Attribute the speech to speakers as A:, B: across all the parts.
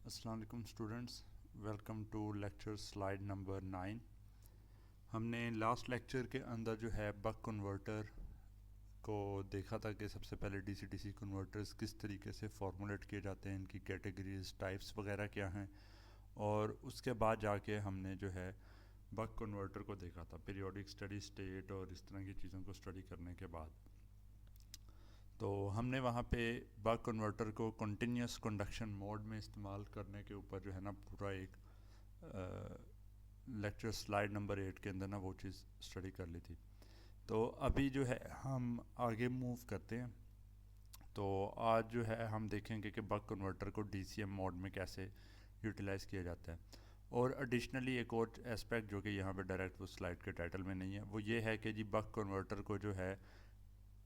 A: अस्सलाम वालेकुम students, welcome to lecture slide number 9। हमने लास्ट लेक्चर के अंदर जो है बक कन्वर्टर को देखा था कि सबसे पहले डीसी डीसी कन्वर्टर्स किस तरीके से फॉर्मुलेट किए जाते हैं, इनकी कैटेगरीज टाइप्स वगैरह क्या हैं। और उसके बाद जाके हमने जो है बक कन्वर्टर को देखा था पीरियोडिक स्टडी स्टेट और इस तरह की चीज़ों को स्टडी करने के बाद। तो हमने वहाँ पे बक कन्वर्टर को कंटिन्यूस कंडक्शन मोड में इस्तेमाल करने के ऊपर जो है ना पूरा एक लेक्चर स्लाइड नंबर 8 के अंदर ना वो चीज़ स्टडी कर ली थी। तो अभी जो है हम आगे मूव करते हैं। तो आज जो है हम देखेंगे कि बक कन्वर्टर को डीसीएम मोड में कैसे यूटिलाइज़ किया जाता है। और एडिशनली एक और एस्पेक्ट जो कि यहाँ पे डायरेक्ट वो स्लाइड के टाइटल में नहीं है, वो ये है कि जी बक कन्वर्टर को जो है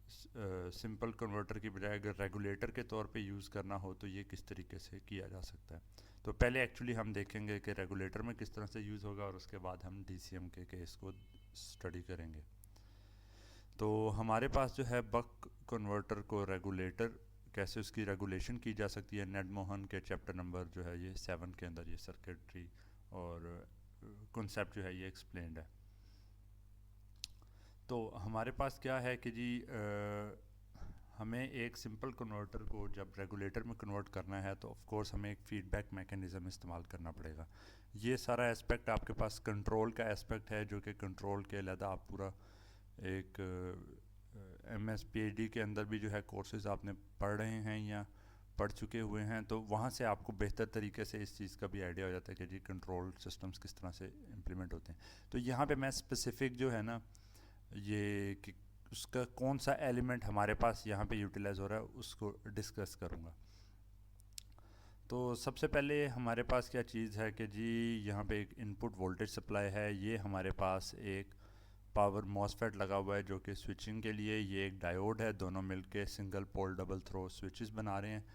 A: सिंपल कन्वर्टर की बजाय अगर रेगुलेटर के तौर पे यूज़ करना हो तो ये किस तरीके से किया जा सकता है। तो पहले एक्चुअली हम देखेंगे कि रेगुलेटर में किस तरह से यूज़ होगा और उसके बाद हम डीसीएम के केस को स्टडी करेंगे। तो हमारे पास जो है बक कन्वर्टर को रेगुलेटर कैसे उसकी रेगुलेशन की जा सकती है, नेड मोहन के चैप्टर नंबर जो है ये 7 के अंदर ये सर्किटरी और कॉन्सेप्ट जो है ये एक्सप्लेन्ड है। तो हमारे पास क्या है कि जी हमें एक सिंपल कन्वर्टर को जब रेगुलेटर में कन्वर्ट करना है तो ऑफ कोर्स हमें एक फीडबैक मैकेनिज़्म इस्तेमाल करना पड़ेगा। ये सारा एस्पेक्ट आपके पास कंट्रोल का एस्पेक्ट है, जो कि कंट्रोल के अलहदा आप पूरा एक एमएस पीएचडी के अंदर भी जो है कोर्सेज आपने पढ़ रहे हैं या पढ़ चुके हुए हैं, तो वहाँ से आपको बेहतर तरीके से इस चीज़ का भी आइडिया हो जाता है कि जी कंट्रोल सिस्टम्स किस तरह से इम्प्लीमेंट होते हैं। तो यहाँ पे मैं स्पेसिफिक जो है ना ये कि उसका कौन सा एलिमेंट हमारे पास यहाँ पे यूटिलाइज हो रहा है उसको डिस्कस करूँगा। तो सबसे पहले हमारे पास क्या चीज़ है कि जी यहाँ पे एक इनपुट वोल्टेज सप्लाई है, ये हमारे पास एक पावर मॉसफेट लगा हुआ है जो कि स्विचिंग के लिए, ये एक डायोड है, दोनों मिलके single pole double throw switches बना रहे हैं।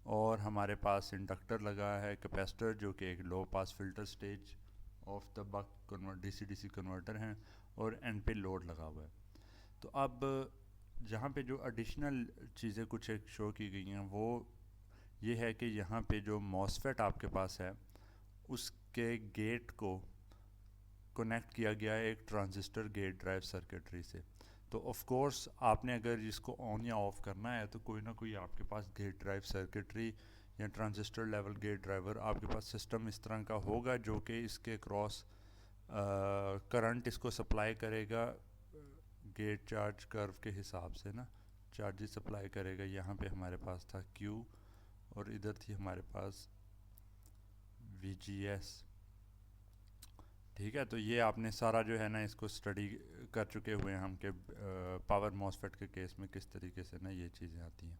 A: और हमारे पास इंडक्टर लगा है, कैपेसिटर जो कि एक low pass filter stage of the buck convert DC DC converter हैं, और एंड पे लोड लगा हुआ है। तो अब जहाँ पे जो एडिशनल चीज़ें कुछ एक शो की गई हैं वो ये है कि यहाँ पे जो मॉसफेट आपके पास है उसके गेट को कनेक्ट किया गया है एक ट्रांजिस्टर गेट ड्राइव सर्किटरी से। तो ऑफ कोर्स आपने अगर इसको ऑन या ऑफ करना है तो कोई ना कोई आपके पास गेट ड्राइव सर्किटरी या ट्रांजिस्टर लेवल गेट ड्राइवर आपके पास सिस्टम इस तरह का होगा जो कि इसके क्रॉस करंट इसको सप्लाई करेगा गेट चार्ज कर्व के हिसाब से ना, चार्जेस सप्लाई करेगा। यहाँ पे हमारे पास था Q और इधर थी हमारे पास VGS। ठीक है, तो ये आपने सारा जो है ना इसको स्टडी कर चुके हुए हैं हम के पावर मॉसफेट के केस में किस तरीके से ना ये चीज़ें आती हैं।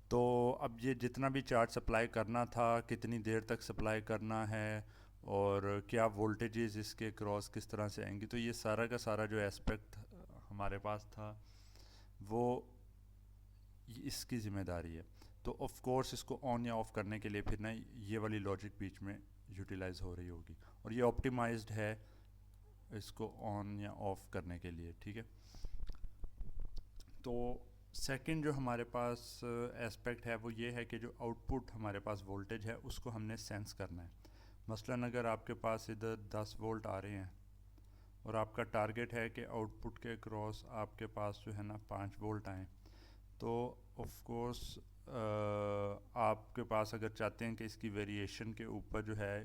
A: तो अब ये जितना भी चार्ज सप्लाई करना था, कितनी देर तक सप्लाई करना है और क्या वोल्टेजेस इसके क्रॉस किस तरह से आएंगी, तो ये सारा का सारा जो एस्पेक्ट हमारे पास था वो इसकी ज़िम्मेदारी है। तो ऑफ कोर्स इसको ऑन या ऑफ़ करने के लिए फिर ना ये वाली लॉजिक बीच में यूटिलाइज हो रही होगी, और ये ऑप्टिमाइज्ड है इसको ऑन या ऑफ़ करने के लिए। ठीक है, तो सेकंड जो हमारे पास एस्पेक्ट है वो ये है कि जो आउटपुट हमारे पास वोल्टेज है उसको हमने सेंस करना है। मसलन अगर आपके पास इधर 10 वोल्ट आ रहे हैं और आपका टारगेट है कि आउटपुट के क्रॉस आपके पास जो है ना 5 वोल्ट आएँ, तो ऑफ कोर्स आपके पास अगर चाहते हैं कि इसकी वेरिएशन के ऊपर जो है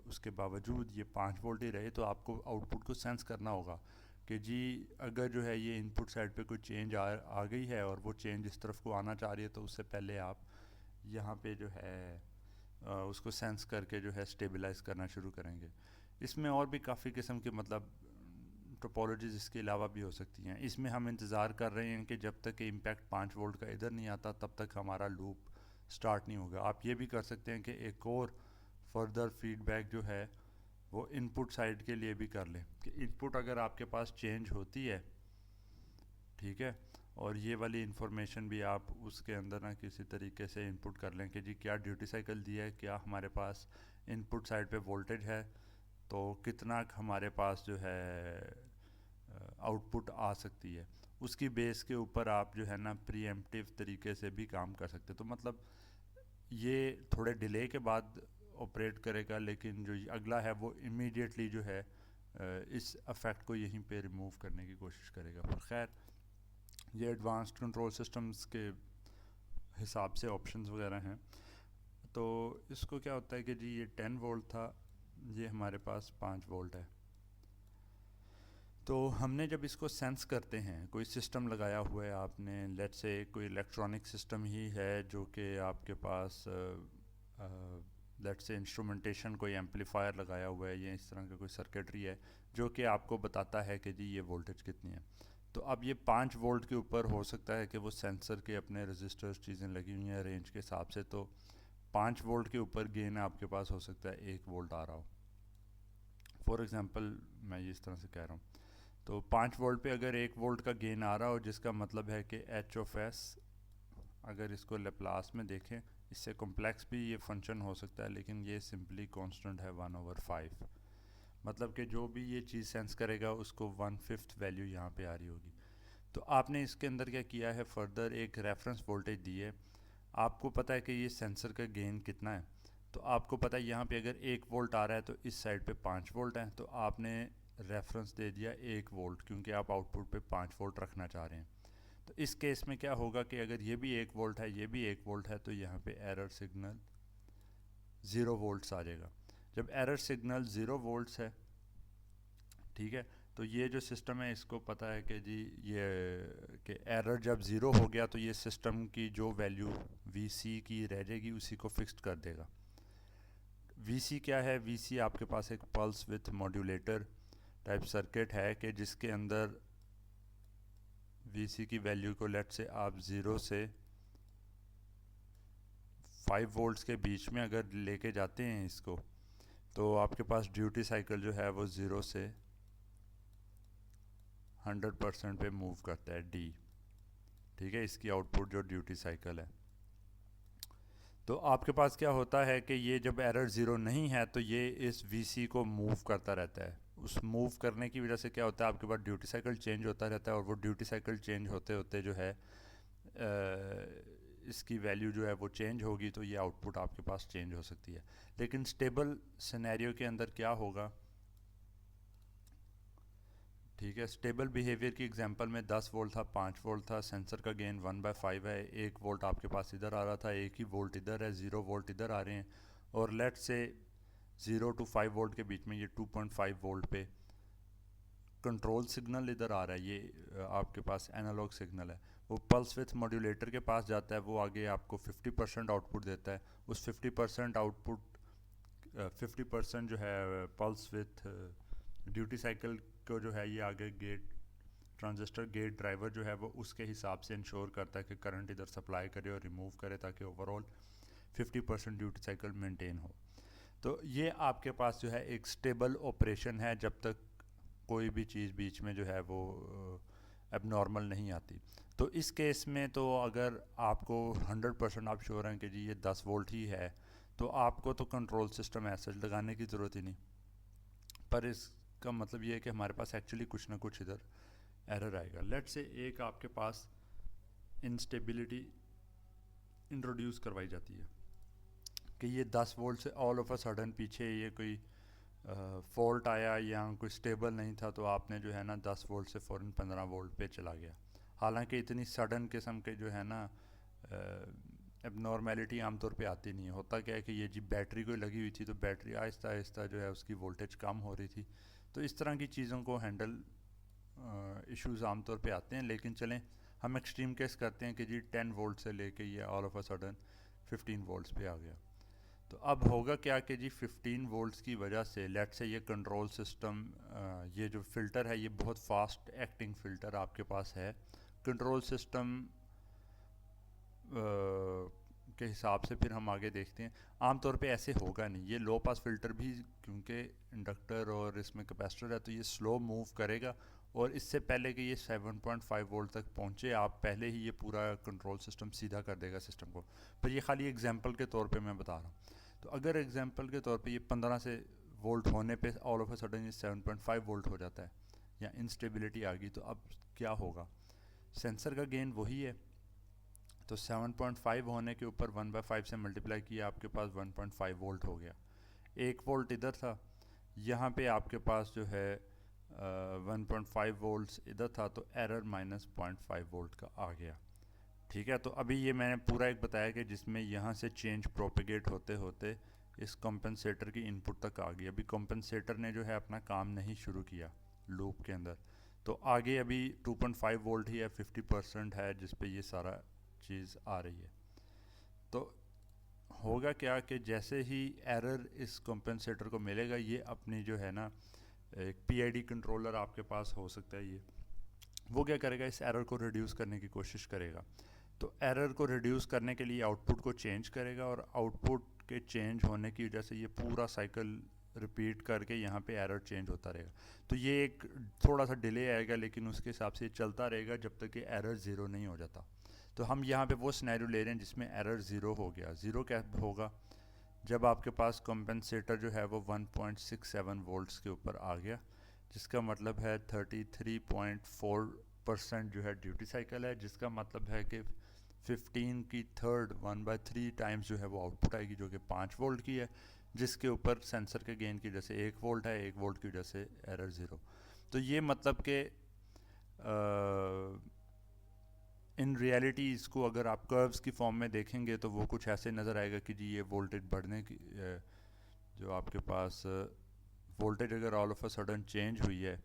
A: उसके बावजूद ये 5 वोल्ट ही रहे, तो आपको आउटपुट को सेंस करना होगा कि जी अगर जो है ये इनपुट साइड पे कोई चेंज आ गई है और वो चेंज इस तरफ को आना चाह रही है, तो उससे पहले आप यहाँ पे जो है उसको सेंस करके जो है स्टेबलाइज करना शुरू करेंगे। इसमें और भी काफ़ी किस्म के मतलब टोपोलॉजीज इसके अलावा भी हो सकती हैं। इसमें हम इंतज़ार कर रहे हैं कि जब तक इम्पैक्ट 5 वोल्ट का इधर नहीं आता तब तक हमारा लूप स्टार्ट नहीं होगा। आप ये भी कर सकते हैं कि एक और फर्दर फीडबैक जो है वो इनपुट साइड के लिए भी कर लें कि इनपुट अगर आपके पास चेंज होती है, ठीक है, और ये वाली इंफॉर्मेशन भी आप उसके अंदर ना किसी तरीके से इनपुट कर लें कि जी क्या ड्यूटी साइकिल दिया है, क्या हमारे पास इनपुट साइड पे वोल्टेज है, तो कितना हमारे पास जो है आउटपुट आ सकती है। उसकी बेस के ऊपर आप जो है ना प्रीएम्प्टिव तरीके से भी काम कर सकते हैं। तो मतलब ये थोड़े डिले के बाद ऑपरेट करेगा, लेकिन जो अगला है वो इमीडिएटली जो है इस अफेक्ट को यहीं पे रिमूव करने की कोशिश करेगा। पर खैर ये एडवांस्ड कंट्रोल सिस्टम्स के हिसाब से ऑप्शंस वगैरह हैं। तो इसको क्या होता है कि जी ये 10 वोल्ट था, ये हमारे पास 5 वोल्ट है। तो हमने जब इसको सेंस करते हैं, कोई सिस्टम लगाया हुआ है आपने, लेट्स से कोई इलेक्ट्रॉनिक सिस्टम ही है जो कि आपके पास लेट्स से इंस्ट्रूमेंटेशन कोई एम्पलीफायर लगाया हुआ है या इस तरह का कोई सर्किटरी है जो कि आपको बताता है कि जी ये वोल्टेज कितनी है। तो अब ये 5 वोल्ट के ऊपर हो सकता है कि वो सेंसर के अपने रजिस्टर्स चीज़ें लगी हुई हैं रेंज के हिसाब से, तो 5 वोल्ट के ऊपर गेन आपके पास हो सकता है 1 वोल्ट आ रहा हो। फॉर एग्ज़ाम्पल मैं ये इस तरह से कह रहा हूँ, तो 5 वोल्ट पे अगर 1 वोल्ट का गेन आ रहा हो, जिसका मतलब है कि एच ऑफ एस, अगर इसको लेप्लास में देखें, इससे कॉम्प्लेक्स भी ये फंक्शन हो सकता है, लेकिन ये सिंपली कांस्टेंट है 1/5। मतलब कि जो भी ये चीज़ सेंस करेगा उसको 1/5 वैल्यू यहाँ पे आ रही होगी। तो आपने इसके अंदर क्या किया है, फर्दर एक रेफरेंस वोल्टेज दी है। आपको पता है कि ये सेंसर का गेन कितना है, तो आपको पता है यहाँ पे अगर 1 वोल्ट आ रहा है तो इस साइड पे 5 वोल्ट है, तो आपने रेफरेंस दे दिया 1 वोल्ट, क्योंकि आप आउटपुट पे 5 वोल्ट रखना चाह रहे हैं। तो इस केस में क्या होगा कि अगर ये भी 1 वोल्ट है, ये भी 1 वोल्ट है, तो यहाँ पे एरर सिग्नल 0 वोल्ट्स आ जाएगा। जब एरर सिग्नल 0 वोल्ट्स है, ठीक है, तो ये जो सिस्टम है इसको पता है कि जी ये कि एरर जब ज़ीरो हो गया तो ये सिस्टम की जो वैल्यू वीसी की रह जाएगी उसी को फिक्स्ड कर देगा। वीसी क्या है, वीसी आपके पास एक pulse with modulator type circuit है कि जिसके अंदर वीसी की वैल्यू को लेट से आप 0 से 5 वोल्ट्स के बीच में अगर लेके जाते हैं इसको, तो आपके पास ड्यूटी साइकिल जो है वो 0 से 100% पे मूव करता है डी। ठीक है, इसकी आउटपुट जो ड्यूटी साइकिल है। तो आपके पास क्या होता है कि ये जब एरर ज़ीरो नहीं है तो ये इस वीसी को मूव करता रहता है। उस मूव करने की वजह से क्या होता है, आपके पास ड्यूटी साइकिल चेंज होता रहता है, और वो ड्यूटी साइकिल चेंज होते होते जो है इसकी वैल्यू जो है वो चेंज होगी, तो ये आउटपुट आपके पास चेंज हो सकती है। लेकिन स्टेबल सिनेरियो के अंदर क्या होगा, ठीक है, स्टेबल बिहेवियर की एग्जांपल में 10 वोल्ट था, 5 वोल्ट था, सेंसर का गेन 1/5 है, 1 वोल्ट आपके पास इधर आ रहा था, 1 ही वोल्ट इधर है, 0 वोल्ट इधर आ रहे हैं, और लेट से 0 to 5 वोल्ट के बीच में ये 2.5 वोल्ट पे कंट्रोल सिग्नल इधर आ रहा है। ये आपके पास एनालॉग सिग्नल है, वो पल्स विथ मॉड्यूलेटर के पास जाता है, वो आगे आपको 50% आउटपुट देता है। उस 50% आउटपुट 50% जो है पल्स विथ ड्यूटी साइकिल को जो है ये आगे गेट ट्रांजिस्टर गेट ड्राइवर जो है वो उसके हिसाब से इंश्योर करता है कि करंट इधर सप्लाई करे और रिमूव करे, ताकि ओवरऑल 50% ड्यूटी साइकिल मेंटेन हो। तो ये आपके पास जो है एक स्टेबल ऑपरेशन है जब तक कोई भी चीज़ बीच में जो है वो एबनॉर्मल नहीं आती। तो इस केस में तो अगर आपको 100% आप श्योर हैं कि जी ये 10 वोल्ट ही है, तो आपको तो कंट्रोल सिस्टम ऐसा लगाने की ज़रूरत ही नहीं। पर इसका मतलब ये है कि हमारे पास एक्चुअली कुछ ना कुछ इधर एरर आएगा। लेट से एक आपके पास इंस्टेबिलिटी इंट्रोड्यूस करवाई जाती है कि ये 10 वोल्ट से ऑल ऑफ अ सडन पीछे ये कोई फॉल्ट आया या कोई स्टेबल नहीं था, तो आपने जो है ना 10 वोल्ट से फ़ौरन 15 वोल्ट पे चला गया। हालांकि इतनी सडन किस्म के जो है ना एबनॉर्मेलिटी आमतौर पे आती नहीं है। होता क्या है कि ये जी बैटरी कोई लगी हुई थी तो बैटरी आहिस्ता आहिस्ता जो है उसकी वोल्टेज कम हो रही थी। तो इस तरह की चीज़ों को हैंडल इश्यूज़ आमतौर पे आते हैं। लेकिन चलें हम एक्सट्रीम केस करते हैं कि जी 10 वोल्ट से लेके ये all of a sudden 15 volts पे आ गया। तो अब होगा क्या कि जी 15 वोल्ट्स की वजह से लेट से ये कंट्रोल सिस्टम ये जो फ़िल्टर है ये बहुत फास्ट एक्टिंग फ़िल्टर आपके पास है। कंट्रोल सिस्टम के हिसाब से फिर हम आगे देखते हैं। आमतौर पे ऐसे होगा नहीं, ये लो पास फ़िल्टर भी क्योंकि इंडक्टर और इसमें कैपेसिटर है तो ये स्लो मूव करेगा, और इससे पहले कि ये 7.5 वोल्ट तक पहुँचे आप पहले ही ये पूरा कंट्रोल सिस्टम सीधा कर देगा सिस्टम को। पर ये खाली एग्जांपल के तौर पे मैं बता रहा हूँ। तो अगर एग्जांपल के तौर पे ये 15 से वोल्ट होने पे ऑल ऑफ अ सडन ये 7.5 वोल्ट हो जाता है या इंस्टेबिलिटी आ गई, तो अब क्या होगा, सेंसर का गेन वही है तो 7.5 होने के ऊपर 1/5 से मल्टीप्लाई किया, आपके पास 1.5 वोल्ट हो गया। 1 वोल्ट इधर था, यहाँ पे आपके पास जो है 1.5 वोल्ट्स इधर था, तो एरर -0.5 वोल्ट का आ गया। ठीक है, तो अभी ये मैंने पूरा एक बताया कि जिसमें यहाँ से चेंज प्रोपेगेट होते होते इस कंपनसेटर की इनपुट तक आ गई। अभी कंपनसेटर ने जो है अपना काम नहीं शुरू किया लूप के अंदर, तो आगे अभी 2.5 वोल्ट ही है, 50% है जिस पे ये सारा चीज़ आ रही है। तो होगा क्या कि जैसे ही एरर इस कंपनसेटर को मिलेगा, ये अपनी जो है ना एक पीआईडी कंट्रोलर आपके पास हो सकता है, ये वो क्या करेगा, इस एरर को रिड्यूस करने की कोशिश करेगा। तो एरर को रिड्यूस करने के लिए आउटपुट को चेंज करेगा, और आउटपुट के चेंज होने की वजह से ये पूरा साइकिल रिपीट करके यहाँ पे एरर चेंज होता रहेगा। तो ये एक थोड़ा सा डिले आएगा, लेकिन उसके हिसाब से चलता रहेगा जब तक कि एरर ज़ीरो नहीं हो जाता। तो हम यहाँ पे वो सिनेरियो ले रहे हैं जिसमें एरर ज़ीरो हो गया। ज़ीरो क्या होगा, जब आपके पास कंपनसेटर जो है वो 1.67 वोल्ट्स के ऊपर आ गया, जिसका मतलब है 33.4% जो है ड्यूटी साइकिल है, जिसका मतलब है कि 15 की थर्ड 1/3 टाइम्स जो है वो आउटपुट आएगी, जो कि 5 वोल्ट की है, जिसके ऊपर सेंसर के गेन की वजह से 1 वोल्ट है, 1 वोल्ट की वजह से एरर ज़ीरो। तो ये मतलब कि इन रियलिटी इसको अगर आप कर्व्स की फॉर्म में देखेंगे तो वो कुछ ऐसे नज़र आएगा कि जी ये वोल्टेज बढ़ने की जो आपके पास वोल्टेज अगर all of a sudden change हुई है,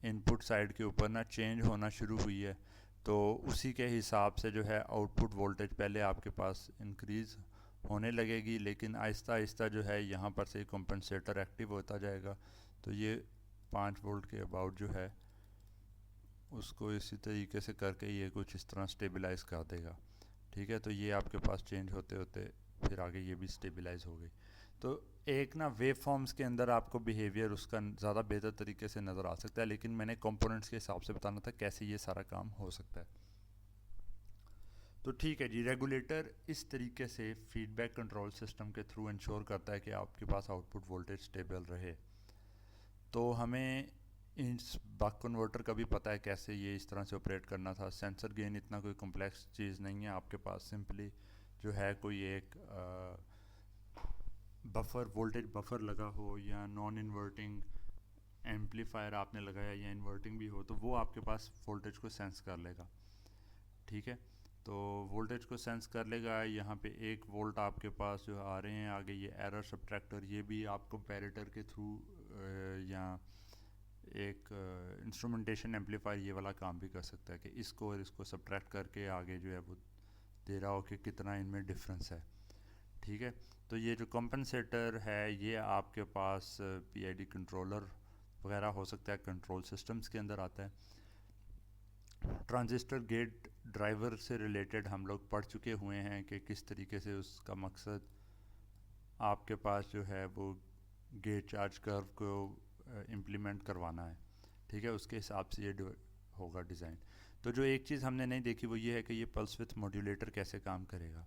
A: इनपुट साइड के ऊपर ना चेंज होना शुरू हुई है, तो उसी के हिसाब से जो है आउटपुट वोल्टेज पहले आपके पास इंक्रीज़ होने लगेगी, लेकिन आहिस्ता आहिस्ता जो है यहाँ पर से कंपनसेटर एक्टिव होता जाएगा। तो ये 5 वोल्ट के अबाउट जो है उसको इसी तरीके से करके ये कुछ इस तरह स्टेबलाइज कर देगा। ठीक है, तो ये आपके पास चेंज होते होते फिर आगे ये भी स्टेबलाइज हो गई। तो एक ना वेव फॉर्म्स के अंदर आपको बिहेवियर उसका ज़्यादा बेहतर तरीके से नज़र आ सकता है, लेकिन मैंने कंपोनेंट्स के हिसाब से बताना था कैसे ये सारा काम हो सकता है। तो ठीक है जी, रेगुलेटर इस तरीके से फीडबैक कंट्रोल सिस्टम के थ्रू इंश्योर करता है कि आपके पास आउटपुट वोल्टेज स्टेबल रहे। तो हमें इस बक कन्वर्टर का भी पता है कैसे ये इस तरह से ऑपरेट करना था। सेंसर गेन इतना कोई कॉम्प्लेक्स चीज़ नहीं है, आपके पास सिंपली जो है कोई एक बफर, वोल्टेज बफर लगा हो, या नॉन इन्वर्टिंग एम्पलीफायर आपने लगाया, या इन्वर्टिंग भी हो, तो वो आपके पास वोल्टेज को सेंस कर लेगा। ठीक है, तो वोल्टेज को सेंस कर लेगा। यहाँ पे 1 वोल्ट आपके पास जो आ रहे हैं, आगे ये एरर सब्ट्रैक्टर, ये भी आप कंपैरेटर के थ्रू या एक इंस्ट्रूमेंटेशन एम्पलीफायर ये वाला काम भी कर सकता है कि इसको और इसको सब्ट्रैक्ट करके आगे जो है वो दे रहा हो कि कितना इनमें डिफरेंस है। ठीक है, तो ये जो कंपनसेटर है ये आपके पास पीआईडी कंट्रोलर वगैरह हो सकता है, कंट्रोल सिस्टम्स के अंदर आता है। ट्रांजिस्टर गेट ड्राइवर से रिलेटेड हम लोग पढ़ चुके हुए हैं कि किस तरीके से उसका मकसद आपके पास जो है वो गेट चार्ज कर्व को इम्प्लीमेंट करवाना है। ठीक है, उसके हिसाब से ये होगा डिज़ाइन। तो जो एक चीज़ हमने नहीं देखी वो ये है कि ये पल्स विथ मॉड्यूलेटर कैसे काम करेगा,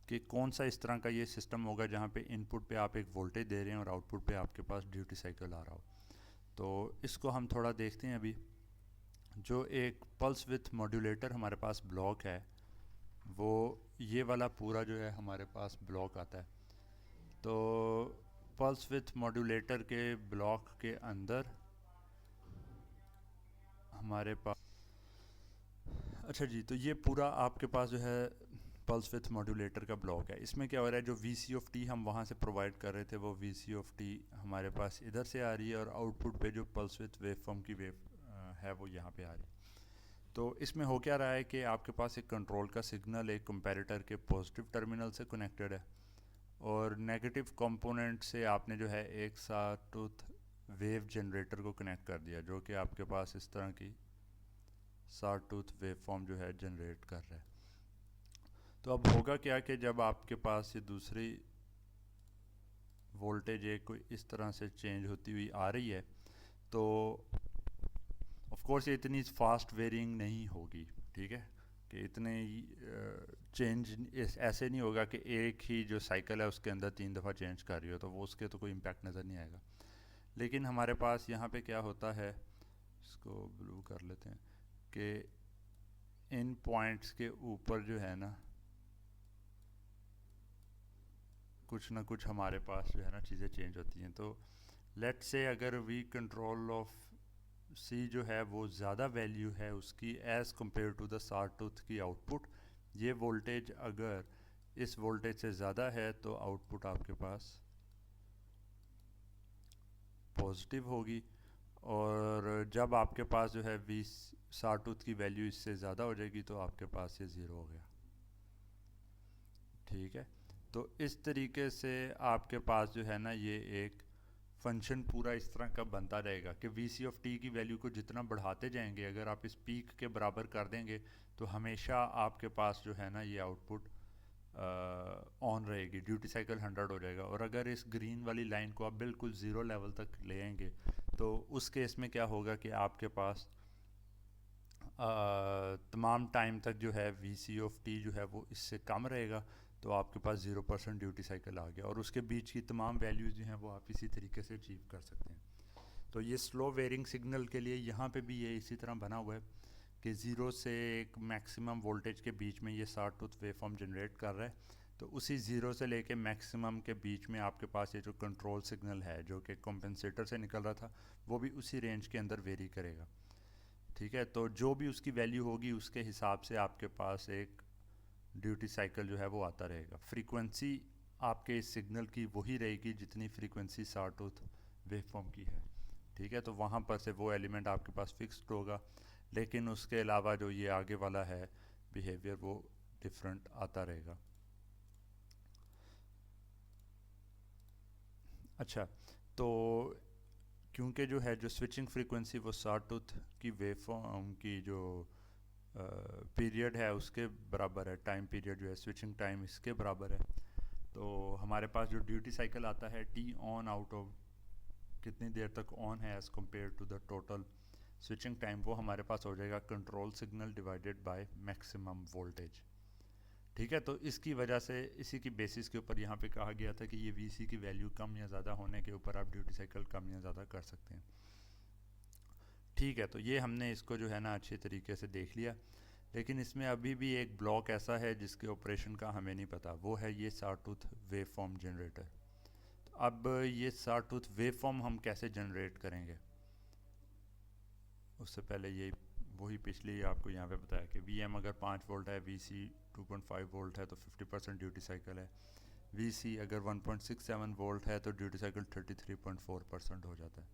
A: कि कौन सा इस तरह का ये सिस्टम होगा जहाँ पे इनपुट पे आप एक वोल्टेज दे रहे हैं और आउटपुट पे आपके पास ड्यूटी साइकिल आ रहा हो। तो इसको हम थोड़ा देखते हैं अभी। जो एक पल्स विथ मॉड्यूलेटर हमारे पास ब्लॉक है, वो ये वाला पूरा जो है हमारे पास ब्लॉक आता है। तो पल्स विथ मॉड्यूलेटर के ब्लॉक के अंदर हमारे पास, अच्छा जी, तो ये पूरा आपके पास जो है पल्स विथ मॉड्यूलेटर का ब्लॉक है। इसमें क्या हो रहा है, जो वी सी ऑफ टी हम वहाँ से प्रोवाइड कर रहे थे, वो वी सी ऑफ टी हमारे पास इधर से आ रही है, और आउटपुट पे जो पल्स विथ वेव फॉर्म की वेव है वो यहाँ पे आ रही है। तो इसमें हो क्या रहा है कि आपके पास एक कंट्रोल का सिग्नल एक कंपैरेटर के पॉजिटिव टर्मिनल से कनेक्टेड है, और नेगेटिव कंपोनेंट से आपने जो है एक साटूथ वेव जनरेटर को कनेक्ट कर दिया, जो कि आपके पास इस तरह की साटूथ वेव फॉर्म जो है जनरेट कर रहा है। तो अब होगा क्या कि जब आपके पास ये दूसरी वोल्टेज एक कोई इस तरह से चेंज होती हुई आ रही है, तो ऑफ कोर्स ये इतनी फास्ट वेरिंग नहीं होगी। ठीक है, कि इतने चेंज ऐसे नहीं होगा कि एक ही जो साइकिल है उसके अंदर 3 दफ़ा चेंज कर रही हो, तो वो उसके तो कोई इम्पैक्ट नज़र नहीं आएगा। लेकिन हमारे पास यहाँ पे क्या होता है, इसको ब्लू कर लेते हैं, कि इन पॉइंट्स के ऊपर जो है ना कुछ हमारे पास जो है ना चीज़ें चेंज होती हैं। तो लेट्स से अगर वी कंट्रोल ऑफ सी जो है वो ज़्यादा वैल्यू है उसकी as compared to the sawtooth की आउटपुट, ये वोल्टेज अगर इस वोल्टेज से ज़्यादा है तो आउटपुट आपके पास पॉजिटिव होगी, और जब आपके पास जो है वी साटूथ की वैल्यू इससे ज़्यादा हो जाएगी तो आपके पास ये ज़ीरो हो गया। ठीक है, तो इस तरीके से आपके पास जो है ना ये एक फंक्शन पूरा इस तरह का बनता रहेगा कि वी सी ऑफ टी की वैल्यू को जितना बढ़ाते जाएंगे, अगर आप इस पीक के बराबर कर देंगे तो हमेशा आपके पास जो है ना ये आउटपुट ऑन रहेगी, ड्यूटी साइकिल 100 हो जाएगा। और अगर इस ग्रीन वाली लाइन को आप बिल्कुल ज़ीरो लेवल तक ले आएंगे तो उस केस में क्या होगा कि आपके पास तमाम टाइम तक जो है वी सी ऑफ टी जो है वो इससे कम रहेगा, तो आपके पास 0% ड्यूटी साइकिल आ गया, और उसके बीच की तमाम वैल्यूज़ जो हैं वो आप इसी तरीके से अचीव कर सकते हैं। तो ये स्लो वेरिंग सिग्नल के लिए यहाँ पे भी ये इसी तरह बना हुआ है कि ज़ीरो से एक मैक्सिमम वोल्टेज के बीच में ये साटूथ वेवफॉर्म जनरेट कर रहा है, तो उसी ज़ीरो से लेके मैक्सिमम के बीच में आपके पास ये जो कंट्रोल सिग्नल है जो कि कॉम्पेंसेटर से निकल रहा था वो भी उसी रेंज के अंदर वेरी करेगा। ठीक है, तो जो भी उसकी वैल्यू होगी उसके हिसाब से आपके पास एक ड्यूटी साइकिल जो है वो आता रहेगा। फ्रीक्वेंसी आपके इस सिग्नल की वही रहेगी जितनी फ्रीक्वेंसी साटूथ वेवफॉर्म की है। ठीक है, तो वहाँ पर से वो एलिमेंट आपके पास फिक्स्ड होगा, लेकिन उसके अलावा जो ये आगे वाला है बिहेवियर वो डिफरेंट आता रहेगा। अच्छा, तो क्योंकि जो है जो स्विचिंग फ्रीक्वेंसी वो साटूथ की वेवफॉर्म की जो पीरियड है उसके बराबर है, टाइम पीरियड जो है स्विचिंग टाइम इसके बराबर है, तो हमारे पास जो ड्यूटी साइकिल आता है टी ऑन आउट ऑफ कितनी देर तक ऑन है as compared to the total switching time, वो हमारे पास हो जाएगा control signal divided by maximum voltage. ठीक है, तो इसकी वजह से इसी की बेसिस के ऊपर यहाँ पे कहा गया था कि ये वी की वैल्यू कम या ज़्यादा होने के ऊपर आप ड्यूटी साइकिल कम या ज़्यादा कर सकते हैं। ठीक है, तो ये हमने इसको जो है ना अच्छे तरीके से देख लिया, लेकिन इसमें अभी भी एक ब्लॉक ऐसा है जिसके ऑपरेशन का हमें नहीं पता, वो है ये साटूथ वेव फॉर्म जनरेटर। तो अब ये साटूथ वेव फॉर्म हम कैसे जनरेट करेंगे, उससे पहले ये वही पिछली आपको यहाँ पे बताया कि वी एम अगर 5 वोल्ट है, वी सी 2.5 वोल्ट है तो 50% ड्यूटी साइकिल है, वी सी अगर 1.67 वोल्ट है तो ड्यूटी साइकिल 33.4% हो जाता है।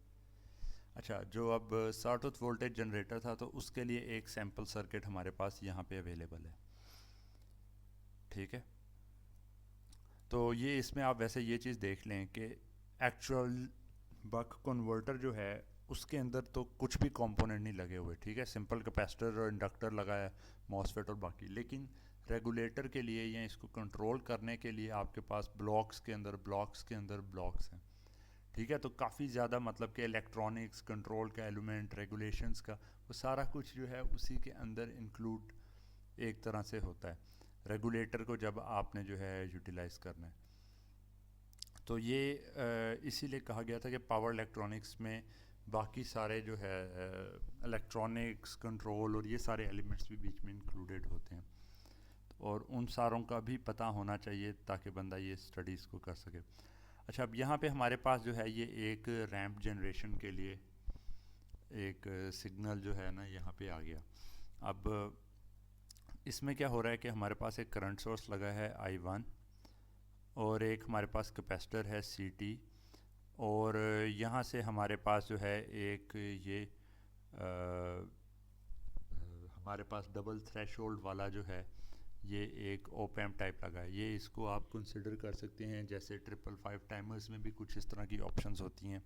A: अच्छा, जो अब साटूथ वोल्टेज जनरेटर था तो उसके लिए एक सैम्पल सर्किट हमारे पास यहाँ पे अवेलेबल है। ठीक है, तो ये इसमें आप वैसे ये चीज़ देख लें कि एक्चुअल बक कन्वर्टर जो है उसके अंदर तो कुछ भी कंपोनेंट नहीं लगे हुए। ठीक है, सिंपल कैपेसिटर और इंडक्टर लगा है, मॉसफेट और बाकी, लेकिन रेगुलेटर के लिए या इसको कंट्रोल करने के लिए आपके पास ब्लॉक्स के अंदर ब्लॉक्स हैं। ठीक है, तो काफ़ी ज़्यादा मतलब कि इलेक्ट्रॉनिक्स कंट्रोल का एलिमेंट रेगुलेशंस का वो सारा कुछ जो है उसी के अंदर इंक्लूड एक तरह से होता है रेगुलेटर को जब आपने जो है यूटिलाइज़ करना है। तो ये इसीलिए कहा गया था कि पावर इलेक्ट्रॉनिक्स में बाकी सारे जो है इलेक्ट्रॉनिक्स कंट्रोल और ये सारे एलिमेंट्स भी बीच में इंक्लूडेड होते हैं, और उन सारों का भी पता होना चाहिए ताकि बंदा ये स्टडीज़ को कर सके। अच्छा, अब यहाँ पे हमारे पास जो है ये एक रैंप जनरेशन के लिए एक सिग्नल जो है ना यहाँ पे आ गया। अब इसमें क्या हो रहा है कि हमारे पास एक करंट सोर्स लगा है I1 और एक हमारे पास कैपेसिटर है CT, और यहाँ से हमारे पास जो है एक ये हमारे पास डबल थ्रेशोल्ड वाला जो है ये एक ओप एम्प टाइप लगा है। ये इसको आप कंसिडर कर सकते हैं जैसे 555 टाइमर्स में भी कुछ इस तरह की ऑप्शंस होती हैं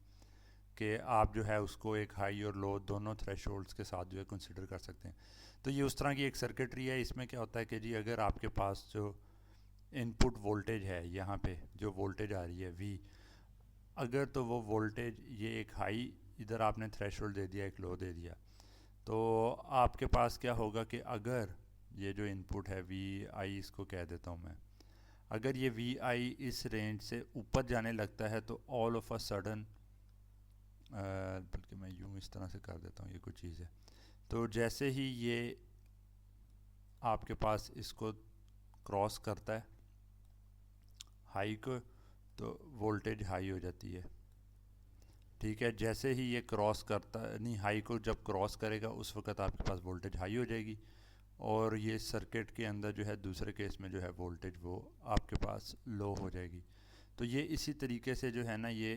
A: कि आप जो है उसको एक हाई और लो दोनों थ्रेशोल्ड्स के साथ जो है कंसिडर कर सकते हैं। तो ये उस तरह की एक सर्किटरी है। इसमें क्या होता है कि जी अगर आपके पास जो इनपुट वोल्टेज है यहाँ पे जो वोल्टेज आ रही है V, अगर तो वो वोल्टेज ये एक हाई इधर आपने थ्रेशोल्ड दे दिया, एक लो दे दिया, तो आपके पास क्या होगा कि अगर ये जो इनपुट है VI इसको कह देता हूँ मैं, अगर ये VI इस रेंज से ऊपर जाने लगता है तो ऑल ऑफ अ सडन, बल्कि मैं यूँ इस तरह से कर देता हूँ, ये कुछ चीज़ है, तो जैसे ही ये आपके पास इसको क्रॉस करता है हाई को, तो वोल्टेज हाई हो जाती है। ठीक है, जैसे ही ये क्रॉस करता नहीं, हाई को जब क्रॉस करेगा उस वक्त आपके पास वोल्टेज हाई हो जाएगी, और ये सर्किट के अंदर जो है दूसरे केस में जो है वोल्टेज वो आपके पास लो हो जाएगी। तो ये इसी तरीके से जो है ना ये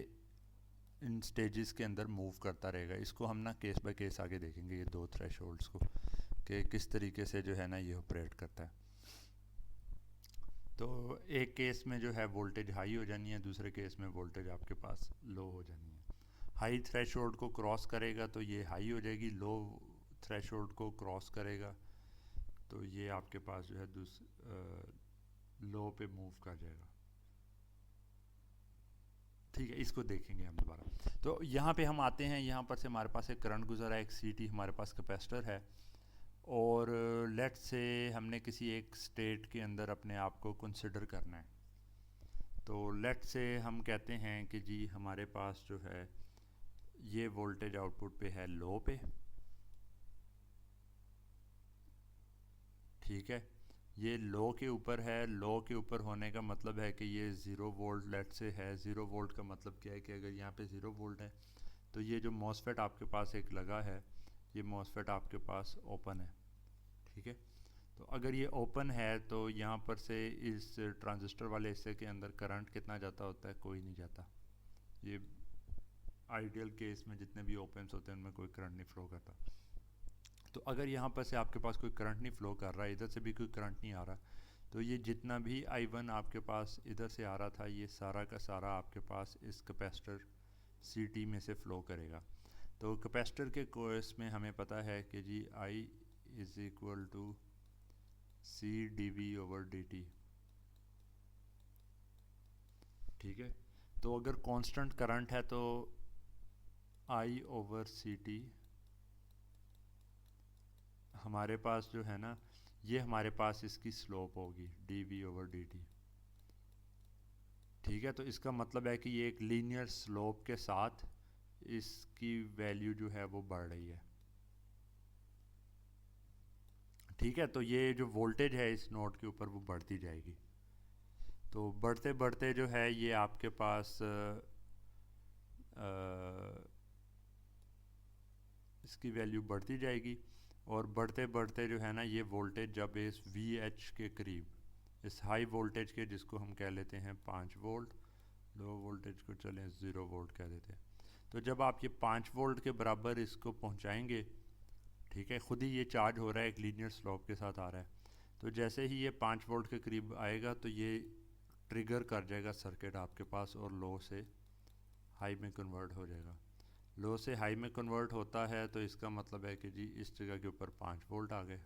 A: इन स्टेजेस के अंदर मूव करता रहेगा। इसको हम ना केस बाय केस आगे देखेंगे, ये दो थ्रेशोल्ड्स को, कि किस तरीके से जो है ना ये ऑपरेट करता है। तो एक केस में जो है वोल्टेज हाई हो जानी है, दूसरे केस में वोल्टेज आपके पास लो हो जानी है। हाई थ्रेशोल्ड को क्रॉस करेगा तो ये हाई हो जाएगी, लो थ्रेशोल्ड को क्रॉस करेगा तो ये आपके पास जो है लो पे मूव कर जाएगा। ठीक है, इसको देखेंगे हम दोबारा। तो यहाँ पे हम आते हैं, यहाँ पर से हमारे पास एक करंट गुजरा है, एक CT हमारे पास कैपेसिटर है, और लेट्स से हमने किसी एक स्टेट के अंदर अपने आप को कंसिडर करना है। तो लेट्स से हम कहते हैं कि जी हमारे पास जो है ये वोल्टेज आउटपुट पे है लो पे। ठीक है, ये लो के ऊपर है। लो के ऊपर होने का मतलब है कि ये 0 वोल्ट लेट से है। 0 वोल्ट का मतलब क्या है कि अगर यहाँ पे 0 वोल्ट है तो ये जो मॉसफेट आपके पास एक लगा है, ये मॉसफेट आपके पास ओपन है। ठीक है, तो अगर ये ओपन है तो यहाँ पर से इस ट्रांजिस्टर वाले हिस्से के अंदर करंट कितना जाता होता है, कोई नहीं जाता। ये आइडियल केस में जितने भी ओपन्स होते हैं उनमें कोई करंट नहीं फ्लो करता। तो अगर यहाँ पर से आपके पास कोई करंट नहीं फ्लो कर रहा है, इधर से भी कोई करंट नहीं आ रहा, तो ये जितना भी I1 आपके पास इधर से आ रहा था ये सारा का सारा आपके पास इस कैपेसिटर CT में से फ़्लो करेगा। तो कैपेसिटर के कोर्स में हमें पता है कि जी I is equal to CdV/dt। ठीक है, तो अगर कांस्टेंट करंट है तो I/CT हमारे पास जो है ना ये हमारे पास इसकी स्लोप होगी dV/dt। ठीक है, तो इसका मतलब है कि ये एक लीनियर स्लोप के साथ इसकी वैल्यू जो है वो बढ़ रही है। ठीक है, तो ये जो वोल्टेज है इस नोड के ऊपर वो बढ़ती जाएगी। तो बढ़ते बढ़ते जो है ये आपके पास इसकी वैल्यू बढ़ती जाएगी, और बढ़ते बढ़ते जो है ना ये वोल्टेज जब इस VH के करीब, इस हाई वोल्टेज के जिसको हम कह लेते हैं 5 वोल्ट, लो वोल्टेज को चलें 0 वोल्ट कह देते हैं, तो जब आप ये 5 वोल्ट के बराबर इसको पहुंचाएंगे, ठीक है, खुद ही ये चार्ज हो रहा है, एक लीनियर स्लोप के साथ आ रहा है, तो जैसे ही ये 5 वोल्ट के करीब आएगा तो ये ट्रिगर कर जाएगा सर्किट आपके पास, और लो से हाई में कन्वर्ट हो जाएगा। लो से हाई में कन्वर्ट होता है तो इसका मतलब है कि जी इस जगह के ऊपर 5 वोल्ट आ गए।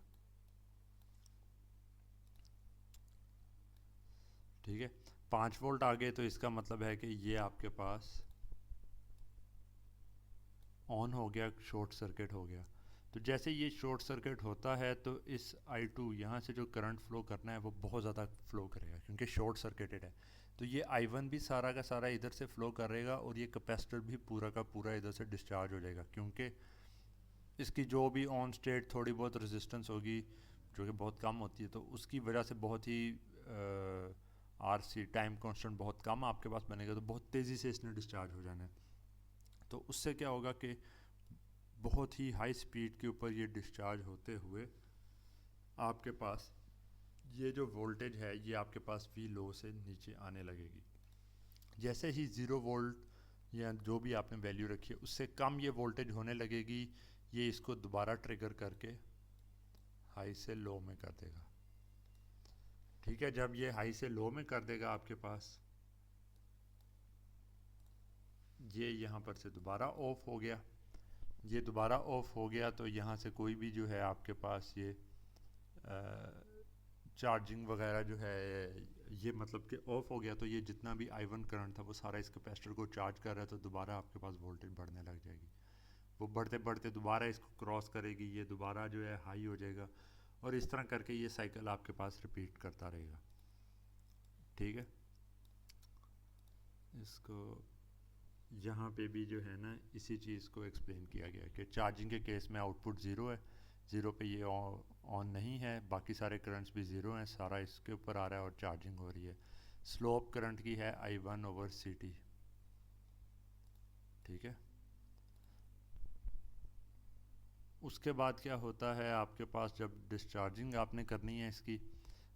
A: ठीक है, 5 वोल्ट आ गए तो इसका मतलब है कि ये आपके पास ऑन हो गया, शॉर्ट सर्किट हो गया। तो जैसे ये शॉर्ट सर्किट होता है तो इस I2 यहाँ से जो करंट फ्लो करना है वो बहुत ज़्यादा फ्लो करेगा क्योंकि शॉर्ट सर्किटेड है। तो ये I1 भी सारा का सारा इधर से फ्लो करेगा, और ये कैपेसिटर भी पूरा का पूरा इधर से डिस्चार्ज हो जाएगा, क्योंकि इसकी जो भी ऑन स्टेट थोड़ी बहुत रेजिस्टेंस होगी जो कि बहुत कम होती है, तो उसकी वजह से बहुत ही RC टाइम कांस्टेंट बहुत कम आपके पास बनेगा, तो बहुत तेज़ी से इसने डिस्चार्ज हो जाना है। तो उससे क्या होगा कि बहुत ही हाई स्पीड के ऊपर ये डिस्चार्ज होते हुए आपके पास ये जो वोल्टेज है ये आपके पास V लो से नीचे आने लगेगी। जैसे ही 0 वोल्ट या जो भी आपने वैल्यू रखी है उससे कम ये वोल्टेज होने लगेगी, ये इसको दोबारा ट्रिगर करके हाई से लो में कर देगा। ठीक है, जब ये हाई से लो में कर देगा आपके पास, ये यहाँ पर से दोबारा ऑफ हो गया। ये दोबारा ऑफ हो गया तो यहाँ से कोई भी जो है आपके पास ये चार्जिंग वगैरह जो है ये मतलब कि ऑफ हो गया, तो ये जितना भी I1 करंट था वो सारा इस कैपेसिटर को चार्ज कर रहा है, तो दोबारा आपके पास वोल्टेज बढ़ने लग जाएगी। वो बढ़ते बढ़ते दोबारा इसको क्रॉस करेगी, ये दोबारा जो है हाई हो जाएगा, और इस तरह करके ये साइकिल आपके पास रिपीट करता रहेगा। ठीक है, इसको यहाँ पे भी जो है ना इसी चीज़ को एक्सप्लेन किया गया कि चार्जिंग के केस में आउटपुट 0 है, ज़ीरो पे ये ऑन नहीं है, बाकी सारे करंट्स भी ज़ीरो हैं, सारा इसके ऊपर आ रहा है और चार्जिंग हो रही है। स्लोप करंट की है I1/CT। ठीक है, उसके बाद क्या होता है आपके पास, जब डिस्चार्जिंग आपने करनी है इसकी,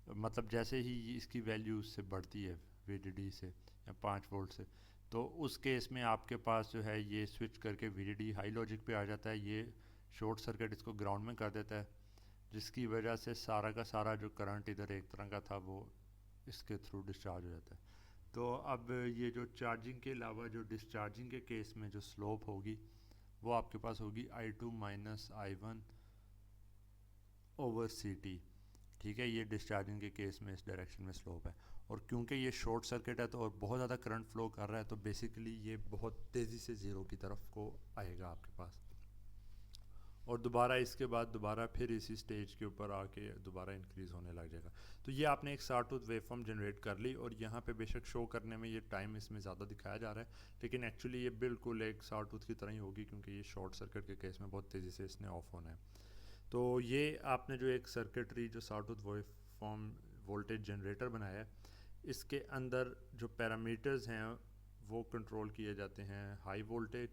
A: मतलब जैसे ही इसकी वैल्यू उससे बढ़ती है VDD से या 5 वोल्ट से, तो उस केस में आपके पास जो है ये स्विच करके VDD हाई लॉजिक पे आ जाता है, ये शॉर्ट सर्किट इसको ग्राउंड में कर देता है, जिसकी वजह से सारा का सारा जो करंट इधर एक तरह का था वो इसके थ्रू डिस्चार्ज हो जाता है। तो अब ये जो चार्जिंग के अलावा जो डिस्चार्जिंग के केस में जो स्लोप होगी वो आपके पास होगी I2-I1/CT। ठीक है, ये डिस्चार्जिंग के केस में इस डायरेक्शन में स्लोप है, और क्योंकि ये शॉर्ट सर्किट है तो और बहुत ज़्यादा करंट फ्लो कर रहा है, तो बेसिकली ये बहुत तेज़ी से ज़ीरो की तरफ को आएगा आपके पास, और दोबारा इसके बाद दोबारा फिर इसी स्टेज के ऊपर आके दोबारा इंक्रीज़ होने लग जाएगा। तो ये आपने एक साटूथ वेवफॉर्म जनरेट कर ली, और यहाँ पे बेशक शो करने में ये टाइम इसमें ज़्यादा दिखाया जा रहा है, लेकिन एक्चुअली ये बिल्कुल एक साटूथ की तरह ही होगी, क्योंकि ये शॉर्ट सर्किट के केस में बहुत तेज़ी से इसने ऑफ होना है। तो ये आपने जो एक सर्किटरी जो साटूथ वेवफॉर्म वोल्टेज जनरेटर बनाया है, इसके अंदर जो पैरामीटर्स हैं वो कंट्रोल किए जाते हैं हाई वोल्टेज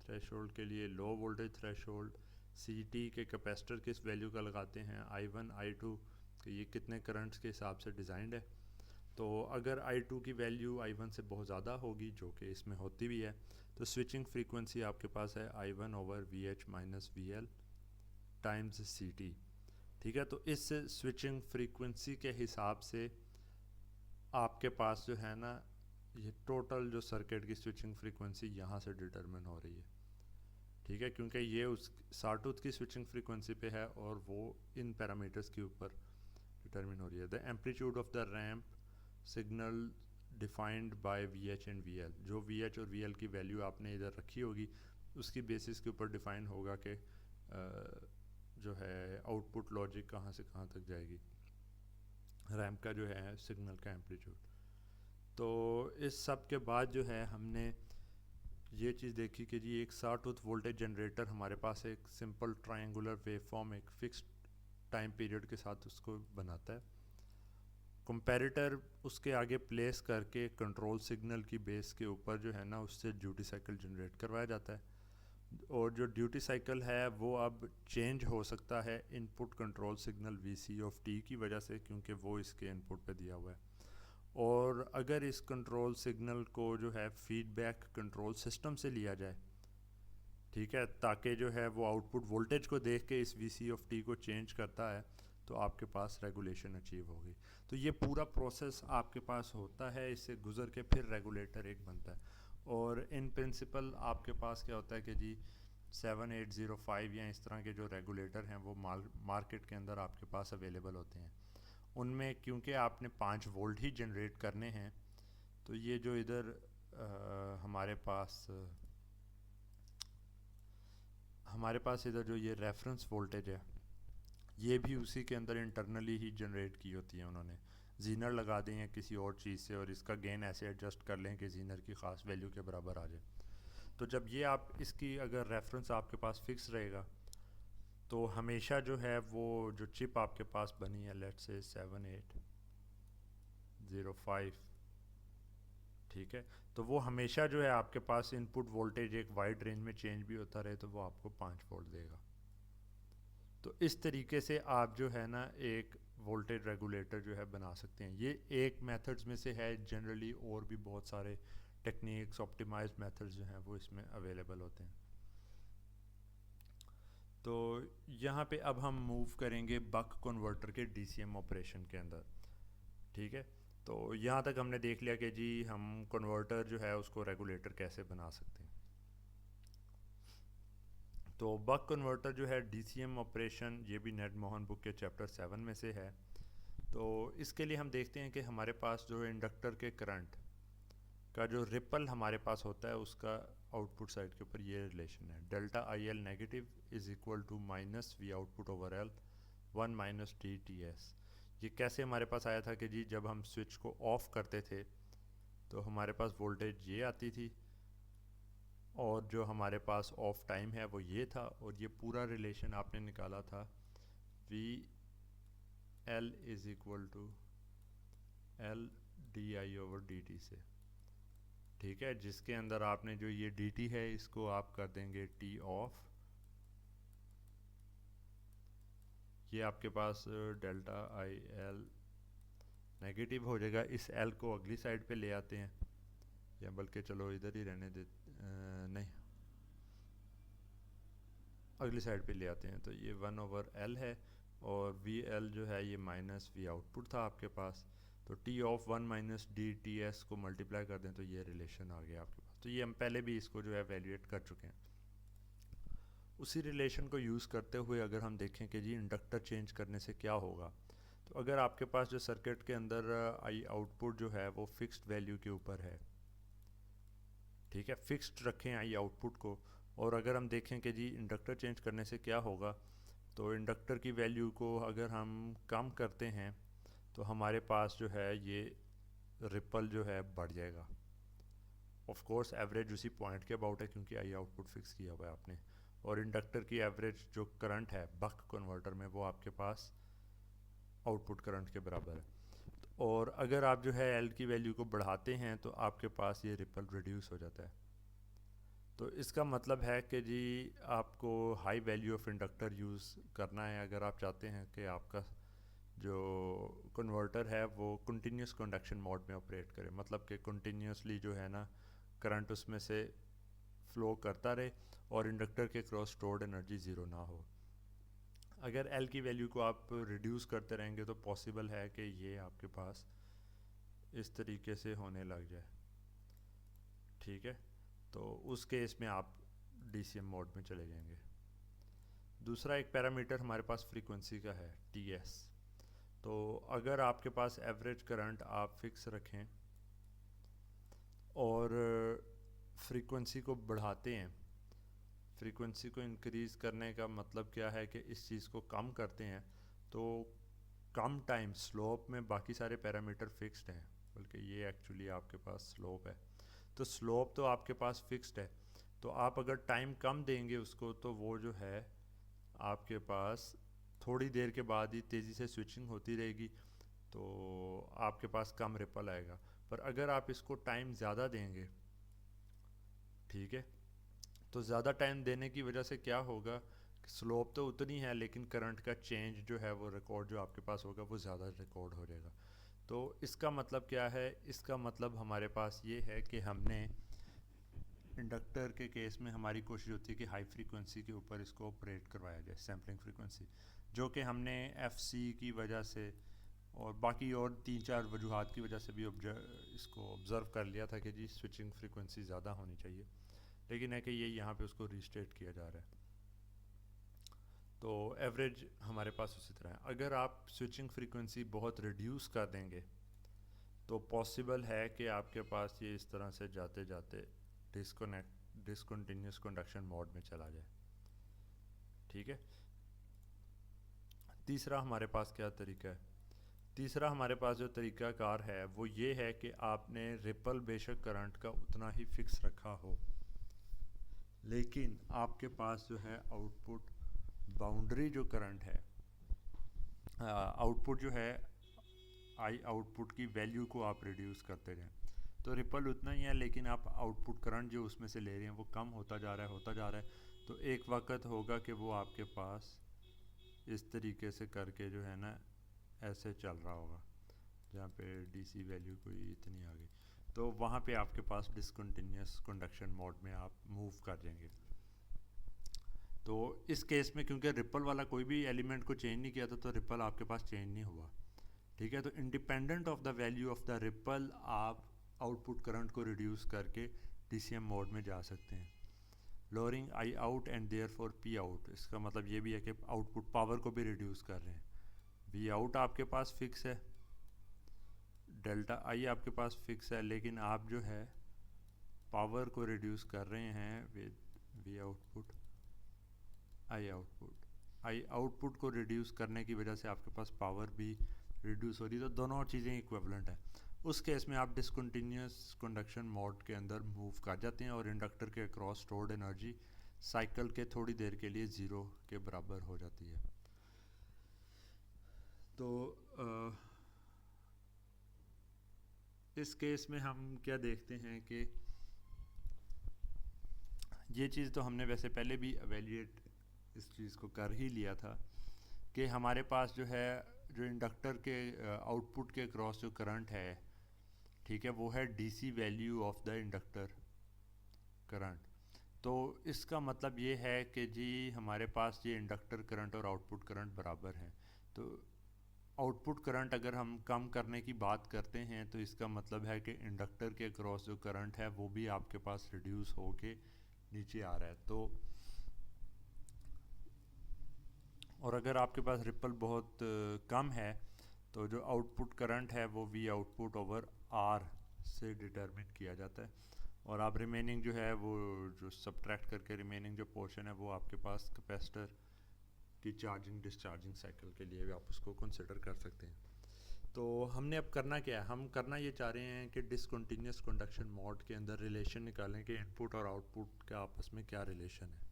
A: थ्रेशोल्ड के लिए, लो वोल्टेज थ्रेशोल्ड, CT के कैपेसिटर किस वैल्यू का लगाते हैं, I1 I2 कि ये कितने करंट्स के हिसाब से डिज़ाइंड है। तो अगर I2 की वैल्यू I1 से बहुत ज़्यादा होगी, जो कि इसमें होती भी है, तो स्विचिंग फ्रीक्वेंसी आपके पास है I1/VH-VL टाइम्स CT। ठीक है, तो इस स्विचिंग फ्रीक्वेंसी के हिसाब से आपके पास जो है ना, ये टोटल जो सर्किट की स्विचिंग फ्रीक्वेंसी यहाँ से डिटरमिन हो रही है। ठीक है, क्योंकि ये उस साटूथ की स्विचिंग फ्रीक्वेंसी पे है और वो इन पैरामीटर्स के ऊपर डिटरमिन हो रही है। The amplitude of the ramp signal defined by VH and VL, जो VH और VL की वैल्यू आपने इधर रखी होगी उसकी बेसिस के ऊपर डिफाइन होगा कि जो है आउटपुट लॉजिक कहाँ से कहाँ तक जाएगी, रैम्प का जो है सिग्नल का एम्पलीट्यूड। तो इस सब के बाद जो है हमने ये चीज़ देखी कि जी एक साटूथ वोल्टेज जनरेटर हमारे पास एक सिंपल ट्रायंगुलर वेवफॉर्म एक फिक्स्ड टाइम पीरियड के साथ उसको बनाता है। कंपैरेटर उसके आगे प्लेस करके कंट्रोल सिग्नल की बेस के ऊपर जो है ना उससे ड्यूटी साइकिल जनरेट करवाया जाता है, और जो ड्यूटी साइकिल है वो अब चेंज हो सकता है इनपुट कंट्रोल सिग्नल VC की वजह से, क्योंकि वो इसके इनपुट पे दिया हुआ है। और अगर इस कंट्रोल सिग्नल को जो है फीडबैक कंट्रोल सिस्टम से लिया जाए, ठीक है, ताकि जो है वो आउटपुट वोल्टेज को देख के इस VC को चेंज करता है, तो आपके पास रेगुलेशन अचीव होगी। तो ये पूरा प्रोसेस आपके पास होता है, इससे गुजर के फिर रेगुलेटर एक बनता है। और इन प्रिंसिपल आपके पास क्या होता है कि जी 7805 या इस तरह के जो रेगुलेटर हैं वो मार्केट के अंदर आपके पास अवेलेबल होते हैं। उनमें क्योंकि आपने 5 वोल्ट ही जनरेट करने हैं, तो ये जो इधर हमारे पास इधर जो ये रेफरेंस वोल्टेज है, ये भी उसी के अंदर इंटरनली ही जनरेट की होती है उन्होंने। जीनर लगा दें या किसी और चीज़ से, और इसका गेन ऐसे एडजस्ट कर लें कि जीनर की ख़ास वैल्यू के बराबर आ जाए। तो जब ये आप इसकी अगर रेफरेंस आपके पास फिक्स रहेगा, तो हमेशा जो है वो जो चिप आपके पास बनी है, लेट्स से 7805, ठीक है, तो वो हमेशा जो है आपके पास इनपुट वोल्टेज एक वाइड रेंज में चेंज भी होता रहे, तो वो आपको 5 वोल्ट देगा। तो इस तरीके से आप जो है ना एक वोल्टेज रेगुलेटर जो है बना सकते हैं। ये एक मेथड्स में से है, जनरली और भी बहुत सारे टेक्निक्स ऑप्टिमाइज्ड मेथड्स जो हैं वो इसमें अवेलेबल होते हैं। तो यहाँ पे अब हम मूव करेंगे बक कन्वर्टर के DCM ऑपरेशन के अंदर। ठीक है, तो यहाँ तक हमने देख लिया कि जी हम कन्वर्टर जो है उसको रेगुलेटर कैसे बना सकते हैं। तो बक कन्वर्टर जो है DCM ऑपरेशन, ये भी नेट मोहन बुक के चैप्टर 7 में से है। तो इसके लिए हम देखते हैं कि हमारे पास जो इंडक्टर के करंट का जो रिपल हमारे पास होता है उसका आउटपुट साइड के ऊपर ये रिलेशन है, delta IL negative is equal to -V output over L 1 - DTS। ये कैसे हमारे पास आया था कि जी जब हम स्विच को ऑफ़ करते थे तो हमारे पास वोल्टेज ये आती थी, और जो हमारे पास ऑफ टाइम है वो ये था, और ये पूरा रिलेशन आपने निकाला था V L is equal to L D I over D T से, ठीक है, जिसके अंदर आपने जो ये डी टी है इसको आप कर देंगे टी ऑफ, ये आपके पास डेल्टा आई एल नेगेटिव हो जाएगा। इस एल को अगली साइड पे ले आते हैं, या बल्कि चलो इधर ही रहने दे, नहीं अगली साइड पे ले आते हैं। तो ये 1/L है और वी एल जो है ये माइनस वी आउटपुट था आपके पास, तो T of 1 minus D T S को मल्टीप्लाई कर दें तो ये रिलेशन आ गया आपके पास। तो ये हम पहले भी इसको जो है वैल्यूएट कर चुके हैं। उसी रिलेशन को यूज़ करते हुए अगर हम देखें कि जी इंडक्टर चेंज करने से क्या होगा, तो अगर आपके पास जो सर्किट के अंदर आई आउटपुट जो है वो फिक्स्ड वैल्यू के ऊपर है, ठीक है, फिक्स्ड रखें आई आउटपुट को, और अगर हम देखें कि जी इंडक्टर चेंज करने से क्या होगा, तो इंडक्टर की वैल्यू को अगर हम कम करते हैं तो हमारे पास जो है ये रिपल जो है बढ़ जाएगा। ऑफ कोर्स एवरेज उसी पॉइंट के अबाउट है क्योंकि आई आउटपुट फिक्स किया हुआ है आपने, और इंडक्टर की एवरेज जो करंट है बक कन्वर्टर में वो आपके पास आउटपुट करंट के बराबर है। और अगर आप जो है एल की वैल्यू को बढ़ाते हैं तो आपके पास ये रिपल रिड्यूस हो जाता है। तो इसका मतलब है कि जी आपको high value of inductor use करना है अगर आप चाहते हैं कि आपका जो कन्वर्टर है वो कंटिन्यूस कंडक्शन मोड में ऑपरेट करे, मतलब कि कंटिन्यूसली जो है ना करंट उसमें से फ्लो करता रहे और इंडक्टर के क्रॉस स्टोर्ड एनर्जी ज़ीरो ना हो। अगर एल की वैल्यू को आप रिड्यूस करते रहेंगे तो पॉसिबल है कि ये आपके पास इस तरीके से होने लग जाए, ठीक है, तो उस केस में आप डीसीएम मोड में चले जाएंगे। दूसरा एक पैरामीटर हमारे पास फ्रीक्वेंसी का है टीएस। तो अगर आपके पास एवरेज करंट आप फिक्स रखें और फ्रीक्वेंसी को बढ़ाते हैं, फ्रीक्वेंसी को इंक्रीज़ करने का मतलब क्या है कि इस चीज़ को कम करते हैं तो कम टाइम स्लोप में बाकी सारे पैरामीटर फिक्स्ड हैं, बल्कि ये एक्चुअली आपके पास स्लोप है, तो स्लोप तो आपके पास फिक्स्ड है, तो आप अगर टाइम कम देंगे उसको तो वो जो है आपके पास थोड़ी देर के बाद ही तेज़ी से स्विचिंग होती रहेगी, तो आपके पास कम रिपल आएगा। पर अगर आप इसको टाइम ज़्यादा देंगे, ठीक है, तो ज़्यादा टाइम देने की वजह से क्या होगा, स्लोप तो उतनी है लेकिन करंट का चेंज जो है वो रिकॉर्ड जो आपके पास होगा वो ज़्यादा रिकॉर्ड हो जाएगा। तो इसका मतलब क्या है, इसका मतलब हमारे पास ये है कि हमने इंडक्टर के केस में हमारी कोशिश होती है कि हाई फ्रीक्वेंसी के ऊपर इसको ऑपरेट करवाया जाए, सैम्पलिंग फ्रीक्वेंसी, जो कि हमने एफसी की वजह से और बाकी और 3-4 वजूहात की वजह से भी इसको ऑब्ज़र्व कर लिया था कि जी स्विचिंग फ्रीक्वेंसी ज़्यादा होनी चाहिए, लेकिन है कि ये यहाँ पे उसको रीस्टेट किया जा रहा है। तो एवरेज हमारे पास उसी तरह है। अगर आप स्विचिंग फ्रीक्वेंसी बहुत रिड्यूस कर देंगे तो पॉसिबल है कि आपके पास ये इस तरह से जाते जाते डिसकंटिन्यूस कंडक्शन मोड में चला जाए, ठीक है। तीसरा हमारे पास क्या तरीका है, तीसरा हमारे पास जो तरीक़ाकार है वो ये है कि आपने रिपल बेशक करंट का उतना ही फिक्स रखा हो, लेकिन आपके पास जो है आउटपुट बाउंड्री जो करंट है, आउटपुट जो है आई आउटपुट की वैल्यू को आप रिड्यूस करते जाएं, तो रिपल उतना ही है लेकिन आप आउटपुट करंट जो उसमें से ले रहे हैं वो कम होता जा रहा है, होता जा रहा है। तो एक वक्त होगा कि वो आपके पास इस तरीके से करके जो है ना ऐसे चल रहा होगा, जहाँ पे डीसी वैल्यू कोई इतनी आ गई, तो वहाँ पे आपके पास डिसकंटिन्यूस कंडक्शन मोड में आप मूव कर जाएंगे। तो इस केस में क्योंकि रिपल वाला कोई भी एलिमेंट को चेंज नहीं किया था तो रिपल आपके पास चेंज नहीं हुआ, ठीक है। तो independent of the value of the ripple आप आउटपुट करंट को रिड्यूस करके डीसीएम मोड में जा सकते हैं, lowering I out and therefore P out. इसका मतलब ये भी है कि आउटपुट पावर को भी रिड्यूस कर रहे हैं। वी आउट आपके पास फिक्स है, डेल्टा आई आपके पास फिक्स है, लेकिन आप जो है पावर को रिड्यूस कर रहे हैं with we output I output को रिड्यूस करने की वजह से आपके पास पावर भी रिड्यूस हो रही है, तो दोनों चीज़ें इक्विवेलेंट है। उस केस में आप डिसकंटिन्यूस कंडक्शन मोड के अंदर मूव कर जाते हैं और इंडक्टर के अक्रॉस स्टोर्ड एनर्जी साइकिल के थोड़ी देर के लिए ज़ीरो के बराबर हो जाती है। तो इस केस में हम क्या देखते हैं कि ये चीज़ तो हमने वैसे पहले भी एवेल्यूएट इस चीज़ को कर ही लिया था कि हमारे पास जो है, जो इंडक्टर के आउटपुट के क्रॉस जो करंट है, ठीक है, वो है DC value of the inductor current. तो इसका मतलब ये है कि जी हमारे पास ये इंडक्टर करंट और आउटपुट करंट बराबर हैं। तो आउटपुट करंट अगर हम कम करने की बात करते हैं तो इसका मतलब है कि इंडक्टर के क्रॉस जो करंट है वो भी आपके पास रिड्यूस हो के नीचे आ रहा है। तो और अगर आपके पास रिपल बहुत कम है तो जो आउटपुट करंट है वो वी आउटपुट ओवर आर से डिटरमिन किया जाता है, और आप रिमेनिंग जो है वो जो सब्ट्रैक्ट करके रिमेनिंग जो पोर्शन है वो आपके पास कैपेसिटर की चार्जिंग डिस्चार्जिंग साइकिल के लिए भी आप उसको कंसिडर कर सकते हैं। तो हमने अब करना क्या है, हम करना ये चाह रहे हैं कि डिसकंटिन्यूस कंडक्शन मोड के अंदर रिलेशन निकालें कि इनपुट और आउटपुट का आपस में क्या रिलेशन है।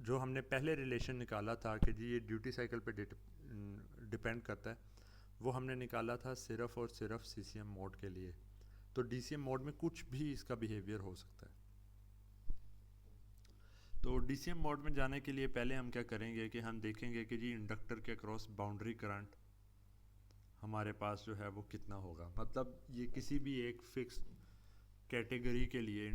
A: जो हमने पहले रिलेशन निकाला था कि जी ये ड्यूटी साइकिल पे डिपेंड करता है, वो हमने निकाला था सिर्फ और सिर्फ सीसीएम मोड के लिए। तो डीसीएम मोड में कुछ भी इसका बिहेवियर हो सकता है। तो डीसीएम मोड में जाने के लिए पहले हम क्या करेंगे कि हम देखेंगे कि जी इंडक्टर के अक्रॉस बाउंड्री करंट हमारे पास जो है वो कितना होगा। मतलब ये किसी भी एक फिक्स कैटेगरी के लिए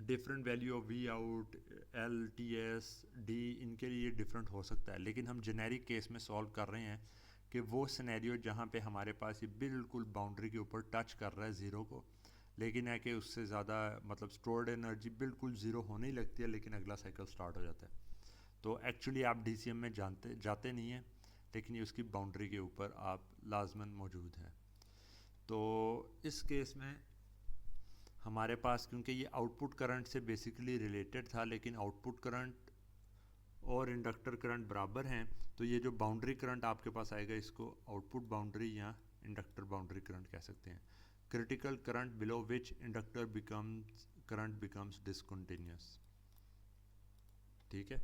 A: different value of V out, L, T S, D, इनके लिए डिफरेंट हो सकता है, लेकिन हम जेनेरिक केस में सॉल्व कर रहे हैं कि वो सिनेरियो जहाँ पे हमारे पास ये बिल्कुल बाउंड्री के ऊपर टच कर रहा है ज़ीरो को, लेकिन है कि उससे ज़्यादा मतलब स्टोर्ड एनर्जी बिल्कुल ज़ीरो होने ही लगती है, लेकिन अगला साइकिल स्टार्ट हो जाता है। तो एक्चुअली आप डीसीएम में जाते नहीं हैं, लेकिन ये उसकी बाउंड्री के ऊपर आप लाजमन मौजूद हैं। तो इस केस में हमारे पास, क्योंकि ये आउटपुट करंट से बेसिकली रिलेटेड था, लेकिन आउटपुट करंट और इंडक्टर करंट बराबर हैं, तो ये जो बाउंड्री करंट आपके पास आएगा इसको आउटपुट बाउंड्री या इंडक्टर बाउंड्री करंट कह सकते हैं। Critical current below which inductor becomes current becomes discontinuous. ठीक है,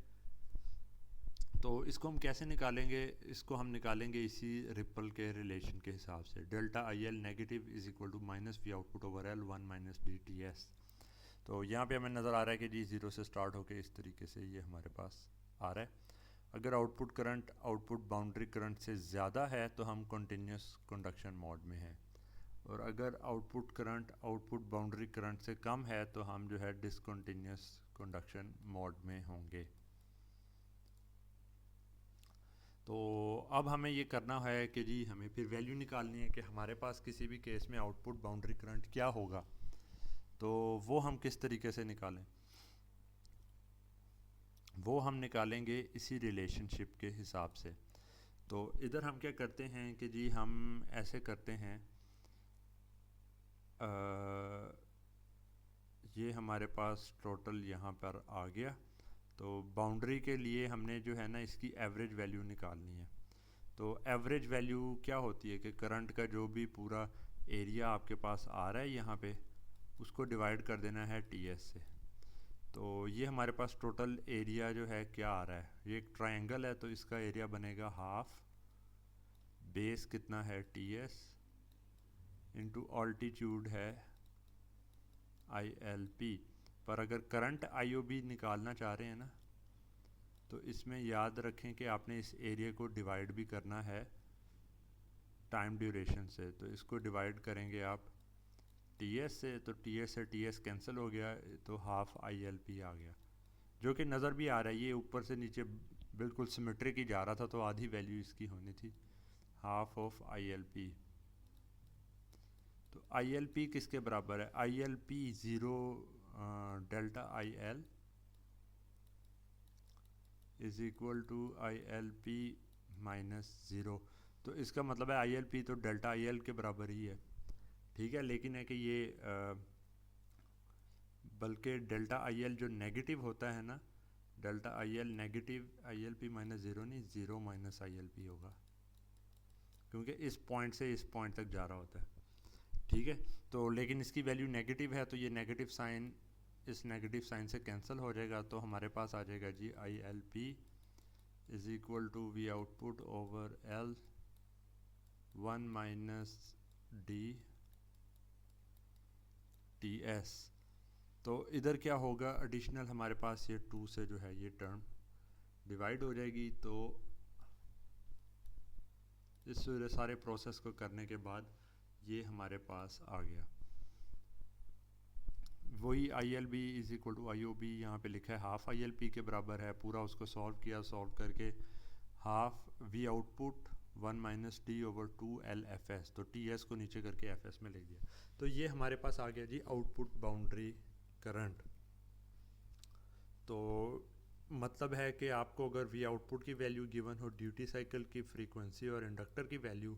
A: तो इसको हम कैसे निकालेंगे, इसको हम निकालेंगे इसी रिपल के रिलेशन के हिसाब से। Delta I L negative is equal to minus V output over L one minus D T S. तो यहाँ पे हमें नज़र आ रहा है कि जी ज़ीरो से स्टार्ट होकर इस तरीके से ये हमारे पास आ रहा है। अगर output current output boundary current से ज़्यादा है तो हम कंटिन्यूस कंडक्शन मोड में हैं, और अगर output current output boundary current से कम है तो हम जो है डिसकंटिन्यूस कंडक्शन मोड में होंगे। तो अब हमें ये करना है कि जी हमें फिर वैल्यू निकालनी है कि हमारे पास किसी भी केस में आउटपुट बाउंड्री करंट क्या होगा। तो वो हम किस तरीके से निकालें, वो हम निकालेंगे इसी रिलेशनशिप के हिसाब से। तो इधर हम क्या करते हैं कि जी हम ऐसे करते हैं, ये हमारे पास टोटल यहाँ पर आ गया। तो बाउंड्री के लिए हमने जो है ना इसकी एवरेज वैल्यू निकालनी है। तो एवरेज वैल्यू क्या होती है कि करंट का जो भी पूरा एरिया आपके पास आ रहा है यहाँ पे, उसको डिवाइड कर देना है टी एस से। तो ये हमारे पास टोटल एरिया जो है क्या आ रहा है, ये एक ट्रायंगल है तो इसका एरिया बनेगा हाफ बेस कितना है टी एस इंटू ऑल्टीट्यूड है आई एल पी। पर अगर करंट आई ओ बी निकालना चाह रहे हैं ना, तो इसमें याद रखें कि आपने इस एरिया को डिवाइड भी करना है टाइम ड्यूरेशन से। तो इसको डिवाइड करेंगे आप टी एस से, तो टी एस कैंसिल हो गया, तो हाफ आई एल पी आ गया, जो कि नज़र भी आ रहा है। ये ऊपर से नीचे बिल्कुल सिमेट्रिक ही जा रहा था, तो आधी वैल्यू इसकी होनी थी half of I L P. तो आई एल पी किसके बराबर है, I L P zero delta I L is equal to I L P minus zero. तो इसका मतलब है आई एल पी तो डेल्टा आई एल के बराबर ही है, ठीक है। लेकिन है कि ये बल्कि डेल्टा आई एल जो नेगेटिव होता है ना, delta I L negative I L P minus zero नहीं, zero minus I L P होगा, क्योंकि इस पॉइंट से इस पॉइंट तक जा रहा होता है, ठीक है। तो लेकिन इसकी वैल्यू नेगेटिव है, तो ये नेगेटिव साइन इस नेगेटिव साइन से कैंसिल हो जाएगा, तो हमारे पास आ जाएगा जी I L P is equal to V output over L 1 minus D T S. तो इधर क्या होगा, एडिशनल हमारे पास ये 2 से जो है ये टर्म डिवाइड हो जाएगी। तो इस सारे प्रोसेस को करने के बाद ये हमारे पास आ गया। वही I L B is equal to I O B यहाँ पर लिखा है, हाफ आई एल पी के बराबर है। पूरा उसको सॉल्व किया, सॉल्व करके half we output 1 minus D over 2 L F S, तो टी एस को नीचे करके एफ एस में लिख दिया। तो ये हमारे पास आ गया जी आउटपुट बाउंड्री करंट। तो मतलब है कि आपको अगर वी आउटपुट की वैल्यू गिवन हो, ड्यूटी साइकिल की फ्रीक्वेंसी और इंडक्टर की वैल्यू,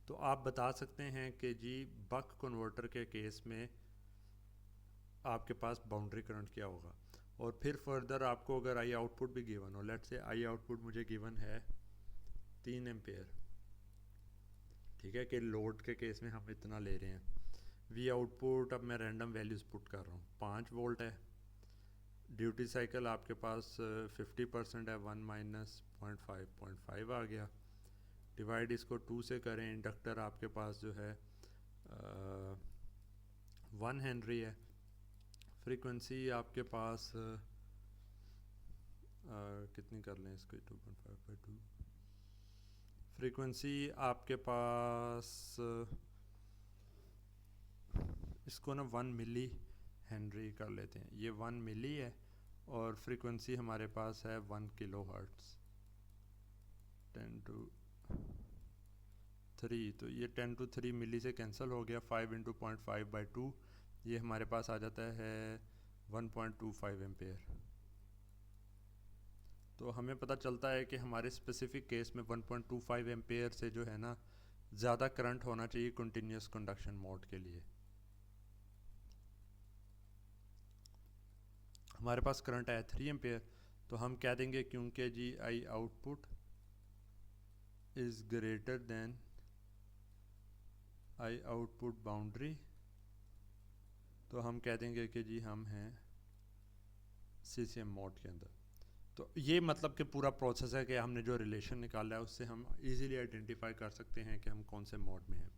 A: तो आप बता सकते हैं कि जी बक कन्वर्टर के केस में आपके पास बाउंड्री करंट क्या होगा। और फिर फर्दर आपको अगर आई आउटपुट भी गिवन हो, लेट्स से आई आउटपुट मुझे गिवन है 3 एम्पेयर, ठीक है, कि लोड के केस में हम इतना ले रहे हैं। वी आउटपुट अब मैं रैंडम वैल्यूज़ पुट कर रहा हूँ, 5 वोल्ट है। ड्यूटी साइकिल आपके पास 50% है, 1 माइनस 0.5 आ गया। डिवाइड इसको 2 से करें, इंडक्टर आपके पास जो है 1 हेनरी है। फ्रीक्वेंसी आपके पास कितनी कर लें इसको, 2.5/2। फ्रीक्वेंसी आपके पास इसको ना 1 मिली हेनरी कर लेते हैं, ये 1 मिली है। और फ्रीक्वेंसी हमारे पास है 1 किलो हर्ट्ज़, 10⁻3। तो ये 10⁻3 मिली से कैंसिल हो गया, 5 × 0.5/2, ये हमारे पास आ जाता है 1.25 एम्पेयर। तो हमें पता चलता है कि हमारे स्पेसिफिक केस में 1.25 एम्पेयर से जो है ना ज़्यादा करंट होना चाहिए कंटिन्यूस कंडक्शन मोड के लिए। हमारे पास करंट है 3 एम्पेयर, तो हम कह देंगे क्योंकि जी I output is greater than I output boundary, तो हम कह देंगे कि जी हम हैं CCM मोड के अंदर। तो ये मतलब कि पूरा प्रोसेस है कि हमने जो रिलेशन निकाला है उससे हम इजीली आइडेंटिफाई कर सकते हैं कि हम कौन से मोड में हैं।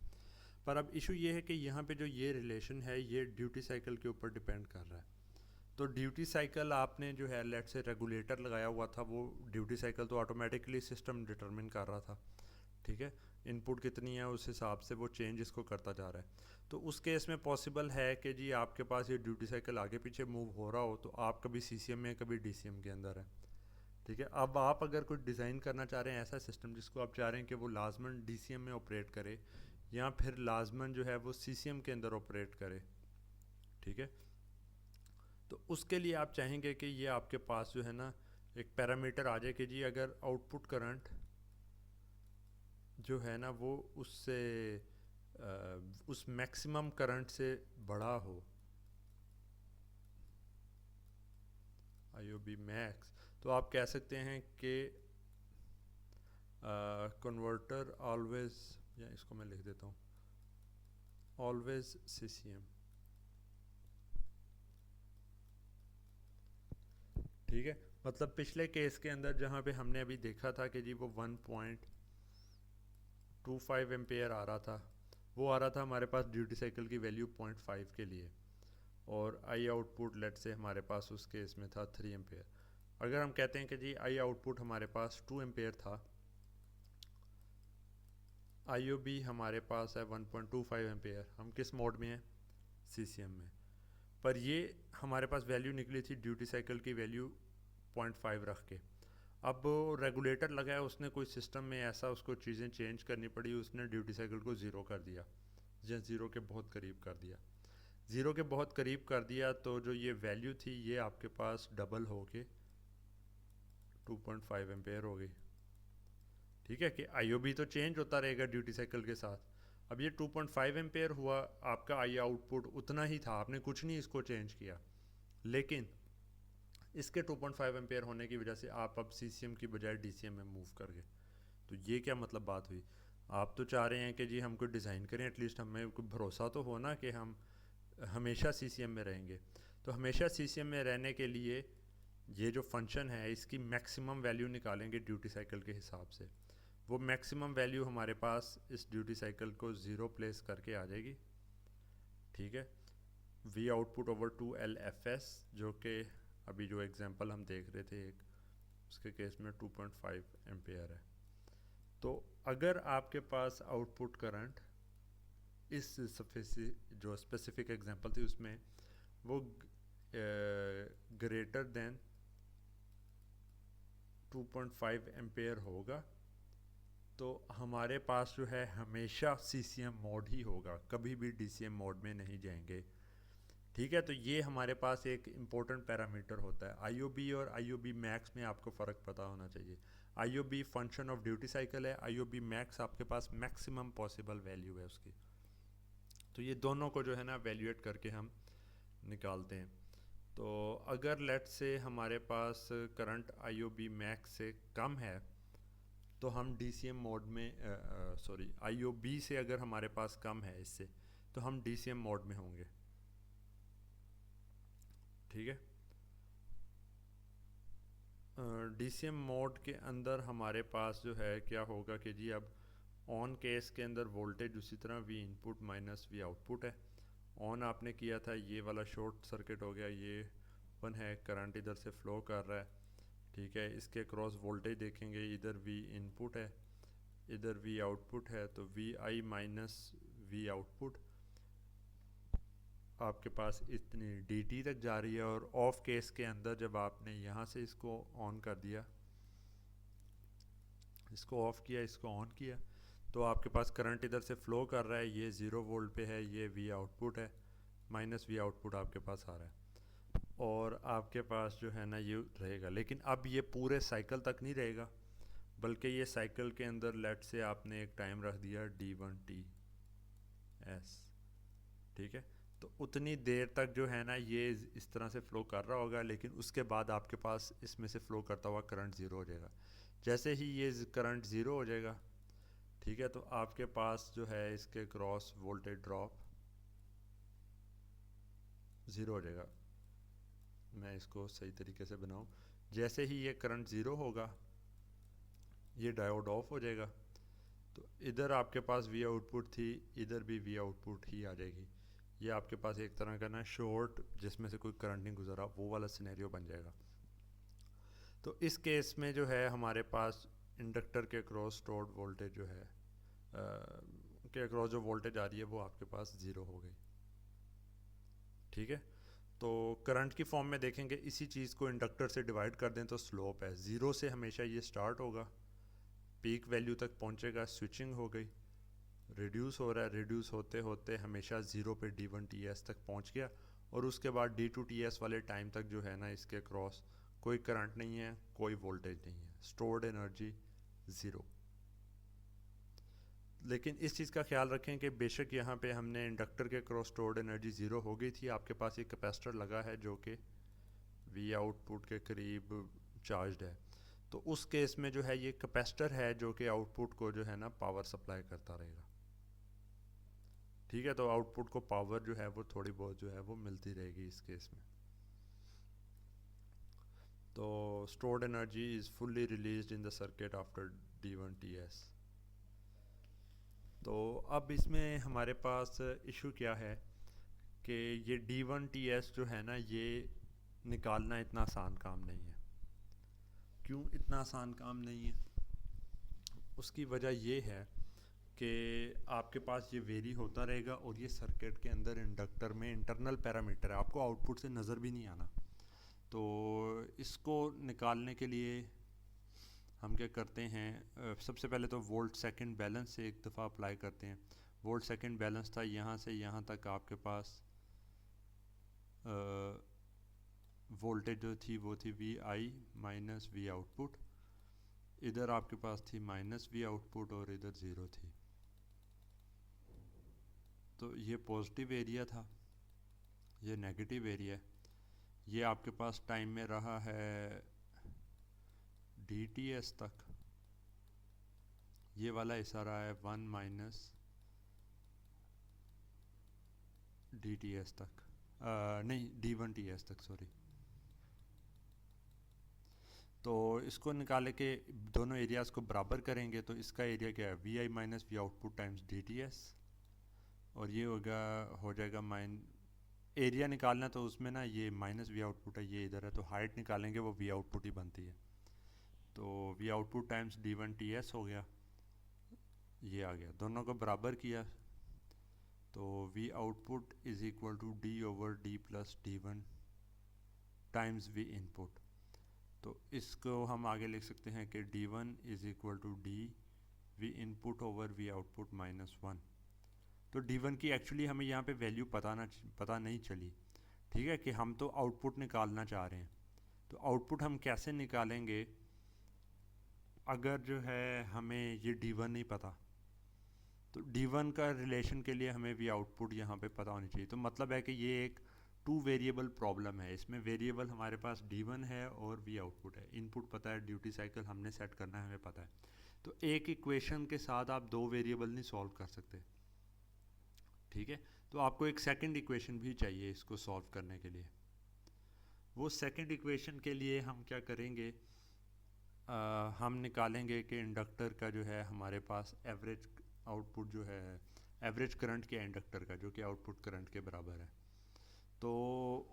A: पर अब इशू ये है कि यहाँ पे जो ये रिलेशन है ये ड्यूटी साइकिल के ऊपर डिपेंड कर रहा है। तो ड्यूटी साइकिल आपने जो है लेट से रेगुलेटर लगाया हुआ था, वो ड्यूटी साइकिल तो ऑटोमेटिकली सिस्टम डिटरमिन कर रहा था, ठीक है, इनपुट कितनी है उस हिसाब से वो चेंज इसको करता जा रहा है। तो उस केस में पॉसिबल है कि जी आपके पास ये ड्यूटी साइकिल आगे पीछे मूव हो रहा हो, तो आप कभी CCM में कभी DCM के अंदर है, ठीक है। अब आप अगर कोई डिज़ाइन करना चाह रहे हैं ऐसा सिस्टम जिसको आप चाह रहे हैं कि वो लाजमन DCM में ऑपरेट करे या फिर लाजमन जो है वो CCM के अंदर ऑपरेट करे, ठीक है, तो उसके लिए आप चाहेंगे कि ये आपके पास जो है ना एक पैरामीटर आ जाए कि जी अगर आउटपुट करंट जो है ना वो उससे उस मैक्सिमम करंट से बड़ा हो, IOB मैक्स, तो आप कह सकते हैं कि कन्वर्टर ऑलवेज, या इसको मैं लिख देता हूँ ऑलवेज CCM, ठीक है। मतलब पिछले केस के अंदर जहाँ पे हमने अभी देखा था कि जी वो 1.25 एम्पेयर आ रहा था, वो आ रहा था हमारे पास ड्यूटी साइकिल की वैल्यू 0.5 के लिए, और आई आउटपुट लेट से हमारे पास उस केस में था 3 एम्पेयर। अगर हम कहते हैं कि जी आई आउटपुट हमारे पास 2 एम्पेयर था, IOB हमारे पास है 1.25 एम्पेयर, हम किस मोड में हैं, CCM में। पर ये हमारे पास वैल्यू निकली थी ड्यूटी साइकिल की वैल्यू 0.5 रख के। अब रेगुलेटर लगाया उसने, कोई सिस्टम में ऐसा उसको चीज़ें चेंज करनी पड़ी, उसने ड्यूटी साइकिल को ज़ीरो कर दिया, या ज़ीरो के बहुत करीब कर दिया, ज़ीरो के बहुत करीब कर दिया, तो जो ये वैल्यू थी ये आपके पास डबल हो के 2.5 एम्पेयर हो गई, ठीक है, कि IOB तो चेंज होता रहेगा ड्यूटी साइकिल के साथ। अब ये 2.5 एम्पेयर हुआ, आपका आई आउटपुट उतना ही था, आपने कुछ नहीं इसको चेंज किया, लेकिन इसके 2.5 एम्पेयर होने की वजह से आप अब CCM की बजाय DCM में मूव कर गए। तो ये क्या मतलब बात हुई, आप तो चाह रहे हैं कि जी हम कोई डिज़ाइन करें, एटलीस्ट हमें कोई भरोसा तो हो ना कि हम हमेशा CCM में रहेंगे। तो हमेशा CCM में रहने के लिए ये जो फंक्शन है इसकी मैक्सिमम वैल्यू निकालेंगे ड्यूटी साइकिल के हिसाब से। वो मैक्सिमम वैल्यू हमारे पास इस ड्यूटी साइकिल को 0 प्लेस करके आ जाएगी, ठीक है। वी आउटपुट ओवर 2 LFS, जो कि अभी जो एग्जांपल हम देख रहे थे एक, उसके केस में 2.5 एम्पेयर है। तो अगर आपके पास आउटपुट करंट इस जो स्पेसिफिक एग्जांपल थी उसमें वो ग्रेटर देन 2.5 एम्पेयर होगा, तो हमारे पास जो है हमेशा CCM मोड ही होगा, कभी भी DCM मोड में नहीं जाएंगे, ठीक है। तो ये हमारे पास एक इम्पोर्टेंट पैरामीटर होता है। IOB और IOB मैक्स में आपको फ़र्क पता होना चाहिए। IOB function of duty cycle है, IOB मैक्स आपके पास मैक्सिमम पॉसिबल वैल्यू है उसकी। तो ये दोनों को जो है ना वैल्यूएट करके हम निकालते हैं। तो अगर लेट से हमारे पास करंट IOB मैक्स से कम है तो हम DCM मोड में IOB से अगर हमारे पास कम है इससे, तो हम DCM मोड में होंगे, ठीक है। DCM मोड के अंदर हमारे पास जो है क्या होगा कि जी अब ऑन केस के अंदर वोल्टेज उसी तरह V input minus V output है। ऑन आपने किया था, ये वाला शॉर्ट सर्किट हो गया, ये वन है, करंट इधर से फ्लो कर रहा है, ठीक है। इसके क्रॉस वोल्टेज देखेंगे, इधर V इनपुट है, इधर V आउटपुट है, तो VI माइनस V आउटपुट आपके पास इतनी DT तक जा रही है। और ऑफ केस के अंदर जब आपने यहाँ से इसको ऑन कर दिया, इसको ऑफ किया, इसको ऑन किया, तो आपके पास करंट इधर से फ्लो कर रहा है, ये 0 वोल्ट पे है, ये V आउटपुट है, माइनस V आउटपुट आपके पास आ रहा है, और आपके पास जो है ना ये रहेगा। लेकिन अब ये पूरे साइकिल तक नहीं रहेगा, बल्कि ये साइकिल के अंदर लेट से आपने एक टाइम रख दिया D1TS, ठीक है। तो उतनी देर तक जो है ना ये इस तरह से फ़्लो कर रहा होगा, लेकिन उसके बाद आपके पास इसमें से फ़्लो करता हुआ करंट ज़ीरो हो जाएगा। जैसे ही ये करंट ज़ीरो हो जाएगा, ठीक है, तो आपके पास जो है इसके क्रॉस वोल्टेज ड्रॉप ज़ीरो हो जाएगा। मैं इसको सही तरीके से बनाऊं, जैसे ही ये करंट ज़ीरो होगा ये डायोड ऑफ हो जाएगा, तो इधर आपके पास V आउटपुट थी, इधर भी V आउटपुट ही आ जाएगी। ये आपके पास एक तरह का ना शॉर्ट जिसमें से कोई करंट नहीं गुजरा, वो वाला सिनेरियो बन जाएगा। तो इस केस में जो है हमारे पास इंडक्टर के क्रॉस स्टोर्ड वोल्टेज जो है के अक्रॉस जो वोल्टेज आ रही है वो आपके पास ज़ीरो हो गई, ठीक है। तो करंट की फॉर्म में देखेंगे, इसी चीज़ को इंडक्टर से डिवाइड कर दें तो स्लोप है, ज़ीरो से हमेशा ये स्टार्ट होगा, पीक वैल्यू तक पहुंचेगा, स्विचिंग हो गई, रिड्यूस हो रहा है, रिड्यूस होते होते हमेशा ज़ीरो पे D1TS तक पहुंच गया, और उसके बाद D2TS वाले टाइम तक जो है ना इसके क्रॉस कोई करंट नहीं है, कोई वोल्टेज नहीं है, स्टोर्ड एनर्जी ज़ीरो। लेकिन इस चीज़ का ख्याल रखें कि बेशक यहाँ पे हमने इंडक्टर के क्रॉस स्टोर्ड एनर्जी ज़ीरो हो गई थी, आपके पास एक कैपेसिटर लगा है जो कि V आउटपुट के करीब चार्ज्ड है, तो उस केस में जो है ये कैपेसिटर है जो कि आउटपुट को जो है ना पावर सप्लाई करता रहेगा, ठीक है। तो आउटपुट को पावर जो है वो थोड़ी बहुत जो है वो मिलती रहेगी इस केस में। तो stored energy is fully released in the circuit after D1TS। तो अब इसमें हमारे पास इशू क्या है कि ये D1TS जो है ना ये निकालना इतना आसान काम नहीं है। क्यों इतना आसान काम नहीं है? उसकी वजह ये है कि आपके पास ये वेरी होता रहेगा, और ये सर्किट के अंदर इंडक्टर में इंटरनल पैरामीटर है, आपको आउटपुट से नज़र भी नहीं आना। तो इसको निकालने के लिए हम क्या करते हैं, सबसे पहले तो वोल्ट सेकंड बैलेंस से एक दफ़ा अप्लाई करते हैं। वोल्ट सेकंड बैलेंस था, यहाँ से यहाँ तक आपके पास वोल्टेज जो थी वो थी VI माइनस V आउटपुट, इधर आपके पास थी माइनस V आउटपुट और इधर ज़ीरो थी। तो ये पॉजिटिव एरिया था, ये नेगेटिव एरिया है। ये आपके पास टाइम में रहा है DTS तक, ये वाला हिस्सा रहा है 1 माइनस DTS तक, नहीं D1TS तक, सॉरी। तो इसको निकाले के दोनों एरियाज़ को बराबर करेंगे तो इसका एरिया क्या है, V I minus V output times D T S, और ये हो जाएगा एरिया निकालना तो उसमें ना ये माइनस वी आउटपुट है, ये इधर है, तो हाइट निकालेंगे वो वी आउटपुट ही बनती है, तो V output times D one T S हो गया, ये आ गया, दोनों को बराबर किया तो V output is equal to D over D plus D one times V input. तो इसको हम आगे लिख सकते हैं कि D one is equal to D V input over V output minus one. तो डी वन की एक्चुअली हमें यहाँ पे वैल्यू पता नहीं चली, ठीक है, कि हम तो आउटपुट निकालना चाह रहे हैं। तो आउटपुट हम कैसे निकालेंगे अगर जो है हमें ये डी वन नहीं पता, तो डी वन का रिलेशन के लिए हमें वी आउटपुट यहाँ पे पता होनी चाहिए। तो मतलब है कि ये एक टू वेरिएबल प्रॉब्लम है, इसमें वेरिएबल हमारे पास डी वन है और वी आउटपुट है, इनपुट पता है, ड्यूटी साइकिल हमने सेट करना है, हमें पता है। तो एक इक्वेशन के साथ आप दो वेरिएबल नहीं सॉल्व कर सकते, ठीक है, तो आपको एक सेकंड इक्वेशन भी चाहिए इसको सॉल्व करने के लिए। वो सेकंड इक्वेशन के लिए हम क्या करेंगे, हम निकालेंगे कि इंडक्टर का जो है हमारे पास एवरेज आउटपुट जो है एवरेज करंट के इंडक्टर का, जो कि आउटपुट करंट के बराबर है। तो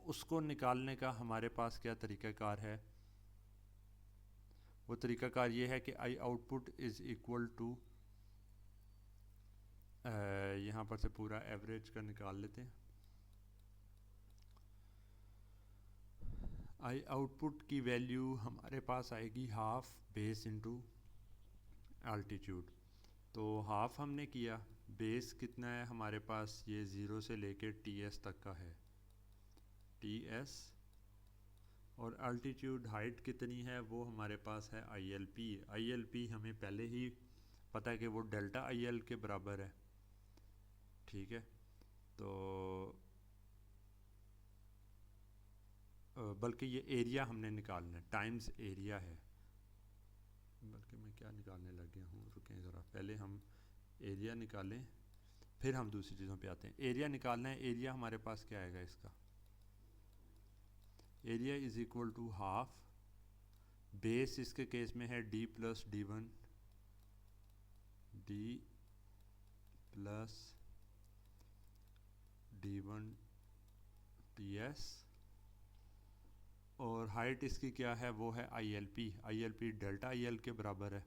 A: उसको निकालने का हमारे पास क्या तरीक़ाकार है, वो तरीक़ाकार ये है कि I output is equal to, यहाँ पर से पूरा एवरेज का निकाल लेते हैं। आई आउटपुट की वैल्यू हमारे पास आएगी हाफ बेस इनटू अल्टीट्यूड। तो हाफ हमने किया, बेस कितना है हमारे पास, ये ज़ीरो से लेके टी एस तक का है, टी एस, और अल्टीट्यूड हाइट कितनी है वो हमारे पास है I L P. I L P हमें पहले ही पता है कि वो डेल्टा आई एल के बराबर है, ठीक है। तो बल्कि ये एरिया हमने निकालना है, टाइम्स एरिया है, बल्कि मैं क्या निकालने लग गया हूँ, रुकें ज़रा, पहले हम एरिया निकालें फिर हम दूसरी चीज़ों पे आते हैं। एरिया निकालना है, एरिया हमारे पास क्या आएगा, इसका area is equal to half base, इसके केस में है D plus D one, D plus D one T S, और हाइट इसकी क्या है, वो है I L P. I L P delta I L के बराबर है,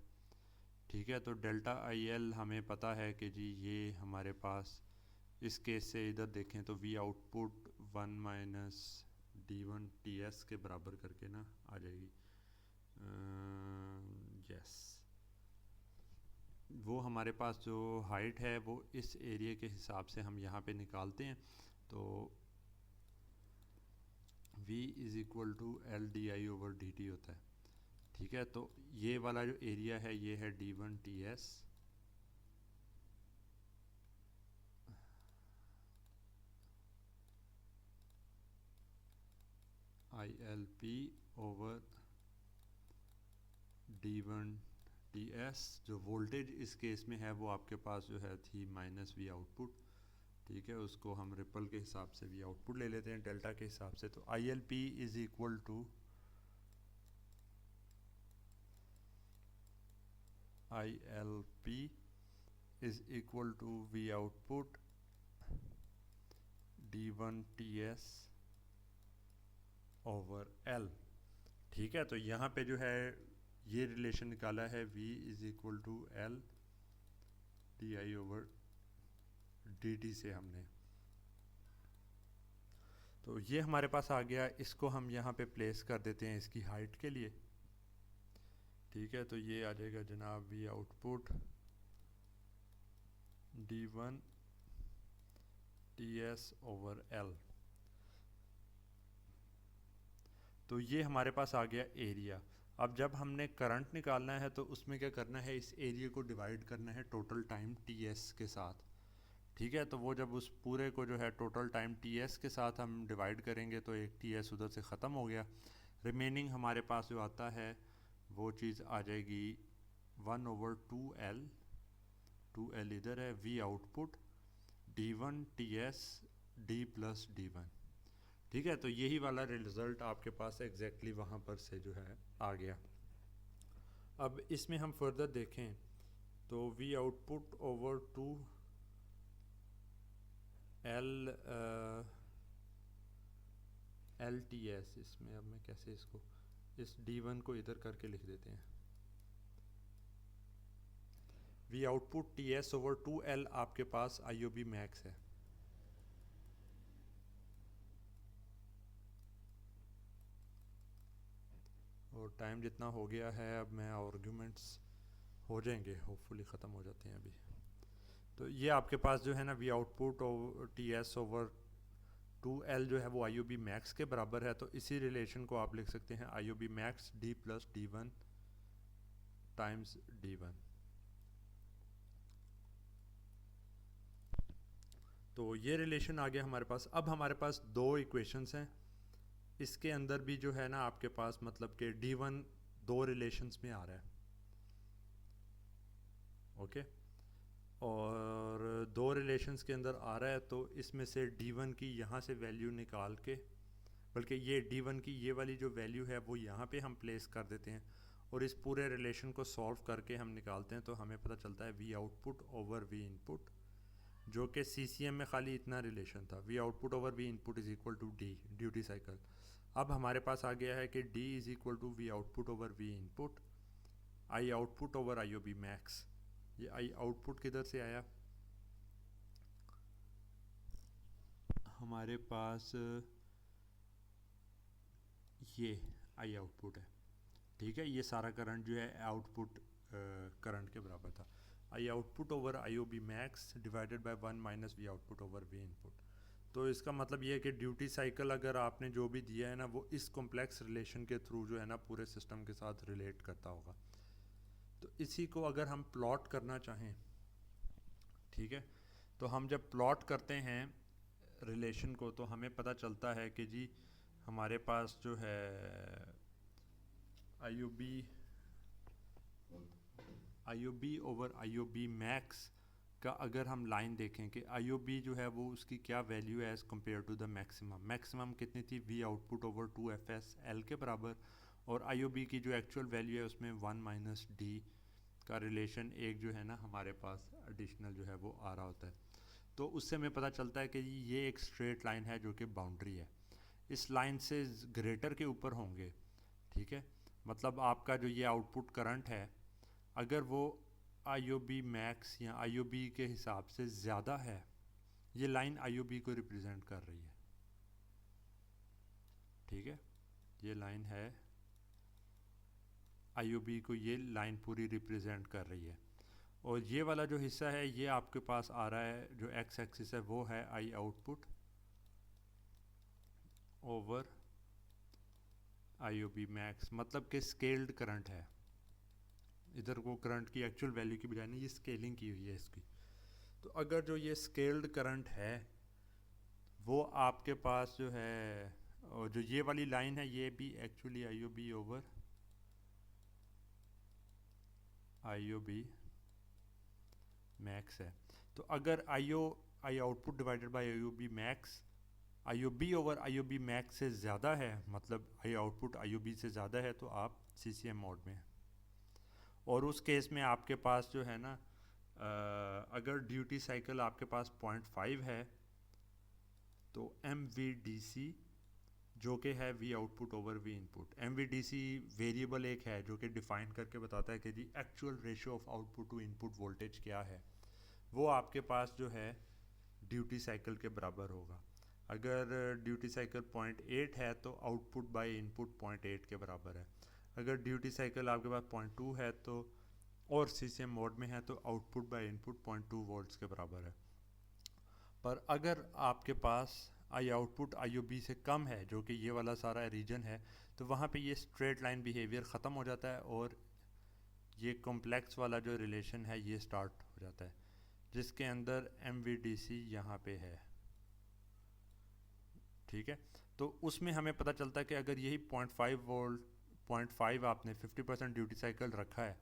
A: ठीक है। तो डेल्टा आई एल हमें पता है कि जी ये हमारे पास इस केस से इधर देखें तो V output one minus D one T S के बराबर करके ना आ जाएगी, यस, वो हमारे पास जो हाइट है वो इस एरिया के हिसाब से हम यहाँ पे निकालते हैं। तो v is equal to L D I over D T होता है, ठीक है। तो ये वाला जो एरिया है ये है डी वन टी एस, आई L P over D one T S. जो वोल्टेज इस केस में है वो आपके पास जो है थी माइनस वी आउटपुट, ठीक है, उसको हम रिपल के हिसाब से वी आउटपुट ले लेते हैं डेल्टा के हिसाब से। तो I L P is equal to I L P is equal to V output D one T S over L, ठीक है। तो यहाँ पे जो है ये रिलेशन निकाला है v is equal to L D I over D T से हमने, तो ये हमारे पास आ गया। इसको हम यहाँ पे प्लेस कर देते हैं इसकी हाइट के लिए, ठीक है। तो ये आ जाएगा जनाब we output D one T S over L. तो ये हमारे पास आ गया एरिया। अब जब हमने करंट निकालना है तो उसमें क्या करना है, इस एरिया को डिवाइड करना है टोटल टाइम टी एस के साथ, ठीक है। तो वो जब उस पूरे को जो है टोटल टाइम टी एस के साथ हम डिवाइड करेंगे तो एक टी एस उधर से ख़त्म हो गया, रिमेनिंग हमारे पास जो आता है वो चीज़ आ जाएगी वन ओवर टू एल इधर है, V output D one T S D plus D one, ठीक है। तो यही वाला रिज़ल्ट आपके पास एग्जैक्टली वहाँ पर से जो है आ गया। अब इसमें हम फर्दर देखें तो V output over two L T S, इसमें अब मैं कैसे इसको इस D1 को इधर करके लिख देते हैं। We output T S over 2L आपके पास IOB मैक्स है। और टाइम जितना हो गया है, अब मैं आर्ग्यूमेंट्स हो जाएंगे, होपफुली ख़त्म हो जाते हैं अभी। तो ये आपके पास जो है ना we output T S over 2L जो है वो IOB मैक्स के बराबर है। तो इसी रिलेशन को आप लिख सकते हैं IOB max D plus D1 times D1। तो ये रिलेशन आ गया हमारे पास। अब हमारे पास दो इक्वेशंस हैं, इसके अंदर भी जो है ना आपके पास मतलब कि D1 दो रिलेशंस में आ रहा है। ओके, और दो रिलेशंस के अंदर आ रहा है, तो इसमें से D1 की यहाँ से वैल्यू निकाल के, बल्कि ये D1 की ये वाली जो वैल्यू है वो यहाँ पे हम प्लेस कर देते हैं, और इस पूरे रिलेशन को सॉल्व करके हम निकालते हैं। तो हमें पता चलता है V output over V input, जो कि CCM में खाली इतना रिलेशन था, V output over V input is equal to D duty cycle. अब हमारे पास आ गया है कि D is equal to V output over V input I output over IOB max. ये आई आउटपुट किधर से आया, हमारे पास ये आई आउटपुट है। ठीक है, ये सारा करंट जो है आउटपुट करंट के बराबर था। आई output over IOB max divided by 1 minus V output over V input. तो इसका मतलब ये है कि ड्यूटी साइकिल अगर आपने जो भी दिया है ना वो इस कॉम्प्लेक्स रिलेशन के थ्रू जो है ना पूरे सिस्टम के साथ रिलेट करता होगा। तो इसी को अगर हम प्लॉट करना चाहें, ठीक है, तो हम जब प्लॉट करते हैं रिलेशन को तो हमें पता चलता है कि जी हमारे पास जो है IOB ओवर IOB मैक्स का अगर हम लाइन देखें कि IOB जो है वो उसकी क्या वैल्यू है as compared to the maximum. Maximum कितनी थी, we output over 2FS L के बराबर, और IOB की जो एक्चुअल वैल्यू है उसमें 1 माइनस D का रिलेशन एक जो है ना हमारे पास एडिशनल जो है वो आ रहा होता है। तो उससे हमें पता चलता है कि ये एक स्ट्रेट लाइन है जो कि बाउंड्री है, इस लाइन से ग्रेटर के ऊपर होंगे। ठीक है, मतलब आपका जो ये आउटपुट करंट है अगर वो IOB मैक्स या IOB के हिसाब से ज़्यादा है, ये लाइन IOB को रिप्रेजेंट कर रही है। ठीक है, ये लाइन है IOB को, ये लाइन पूरी रिप्रेजेंट कर रही है। और ये वाला जो हिस्सा है ये आपके पास आ रहा है, जो एक्स एक्सिस है वो है आई आउटपुट ओवर IOB मैक्स, मतलब कि स्केल्ड करंट है। इधर को करंट की एक्चुअल वैल्यू की बजाय नहीं, ये स्केलिंग की हुई है इसकी। तो अगर जो ये स्केल्ड करंट है वो आपके पास जो है, और जो ये वाली लाइन है ये भी actually IOB over IOB max है। तो अगर आई output divided by IOB max IOB over IOB max से ज़्यादा है, मतलब आई आउटपुट IOB से ज़्यादा है, तो आप CCM मोड में हैं। और उस केस में आपके पास जो है ना अगर ड्यूटी साइकिल आपके पास 0.5 है तो MVDC जो कि है V output over V input. MVDC variable एक है जो कि डिफ़ाइन करके बताता है कि जी actual ratio of output to input voltage क्या है, वो आपके पास जो है ड्यूटी साइकिल के बराबर होगा। अगर ड्यूटी साइकिल 0.8 है तो आउटपुट बाय इनपुट 0.8 के बराबर है। अगर ड्यूटी साइकिल आपके पास 0.2 है तो और CCM मोड में है तो आउटपुट बाय इनपुट 0.2 वोल्ट्स के बराबर है। पर अगर आपके पास आई आउटपुट IOB से कम है, जो कि ये वाला सारा रीजन है, तो वहाँ पे ये स्ट्रेट लाइन बिहेवियर ख़त्म हो जाता है और ये कॉम्प्लेक्स वाला जो रिलेशन है ये स्टार्ट हो जाता है, जिसके अंदर MVDC यहाँ पे है। ठीक है, तो उसमें हमें पता चलता है कि अगर यही 0.5 वोल्ट 0.5 आपने 50% ड्यूटी साइकिल रखा है,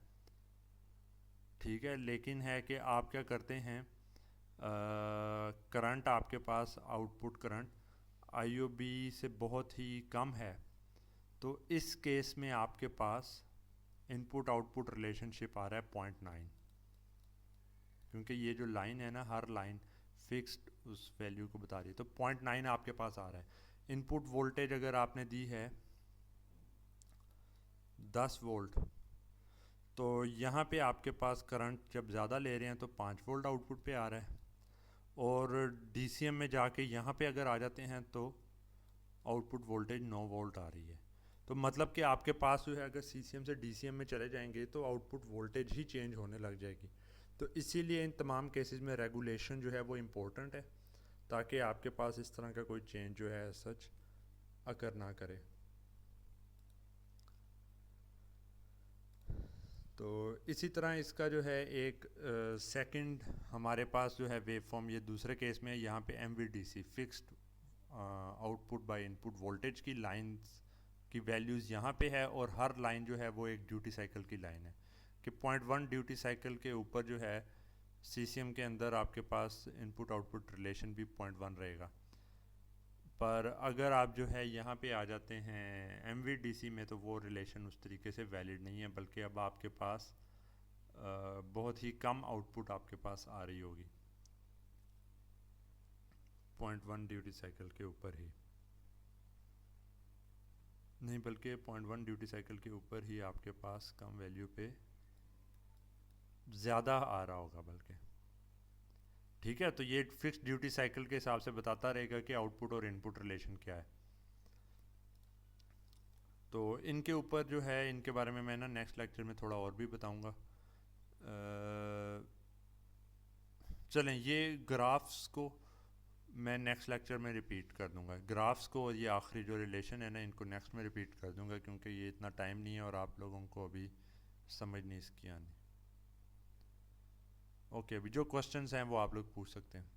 A: ठीक है, लेकिन है कि आप क्या करते हैं, करंट आपके पास आउटपुट करंट IOB से बहुत ही कम है, तो इस केस में आपके पास इनपुट आउटपुट रिलेशनशिप आ रहा है 0.9, क्योंकि ये जो लाइन है ना, हर लाइन फिक्स्ड उस वैल्यू को बता रही है, तो 0.9 आपके पास आ रहा है। इनपुट वोल्टेज अगर आपने दी है 10 वोल्ट, तो यहाँ पे आपके पास करंट जब ज़्यादा ले रहे हैं तो 5 वोल्ट आउटपुट पे आ रहा है, और DCM में जाके यहाँ पे अगर आ जाते हैं तो आउटपुट वोल्टेज 9 वोल्ट आ रही है। तो मतलब कि आपके पास जो है अगर CCM से DCM में चले जाएंगे तो आउटपुट वोल्टेज ही चेंज होने लग जाएगी। तो इसीलिए इन तमाम केसेस में रेगुलेशन जो है वो इम्पोर्टेंट है, ताकि आपके पास इस तरह का कोई चेंज जो है सच अकर ना करे। तो इसी तरह इसका जो है एक सेकंड हमारे पास जो है वेव फॉर्म, ये दूसरे केस में यहाँ पे MVDC fixed output by input voltage की लाइंस की वैल्यूज़ यहाँ पे है, और हर लाइन जो है वो एक ड्यूटी साइकिल की लाइन है कि 0.1 ड्यूटी साइकिल के ऊपर जो है CCM के अंदर आपके पास इनपुट आउटपुट रिलेशन भी 0.1 रहेगा। पर अगर आप जो है यहाँ पे आ जाते हैं MVDC में, तो वो रिलेशन उस तरीके से वैलिड नहीं है, बल्कि अब आपके पास बहुत ही कम आउटपुट आपके पास आ रही होगी 0.1 ड्यूटी साइकिल के ऊपर ही नहीं, बल्कि 0.1 ड्यूटी साइकिल के ऊपर ही आपके पास कम वैल्यू पे ज़्यादा आ रहा होगा बल्कि। ठीक है, तो ये फिक्स ड्यूटी साइकिल के हिसाब से बताता रहेगा कि आउटपुट और इनपुट रिलेशन क्या है। तो इनके ऊपर जो है, इनके बारे में मैं ना नेक्स्ट लेक्चर में थोड़ा और भी बताऊंगा। चलें, ये ग्राफ्स को मैं नेक्स्ट लेक्चर में रिपीट कर दूंगा। ग्राफ्स को और ये आखिरी जो रिलेशन है ना, इनको नेक्स्ट में रिपीट कर दूंगा, क्योंकि ये इतना टाइम नहीं है और आप लोगों को अभी समझ नहीं इसकी आनी। ओके, अभी जो क्वेश्चंस हैं वो आप लोग पूछ सकते हैं।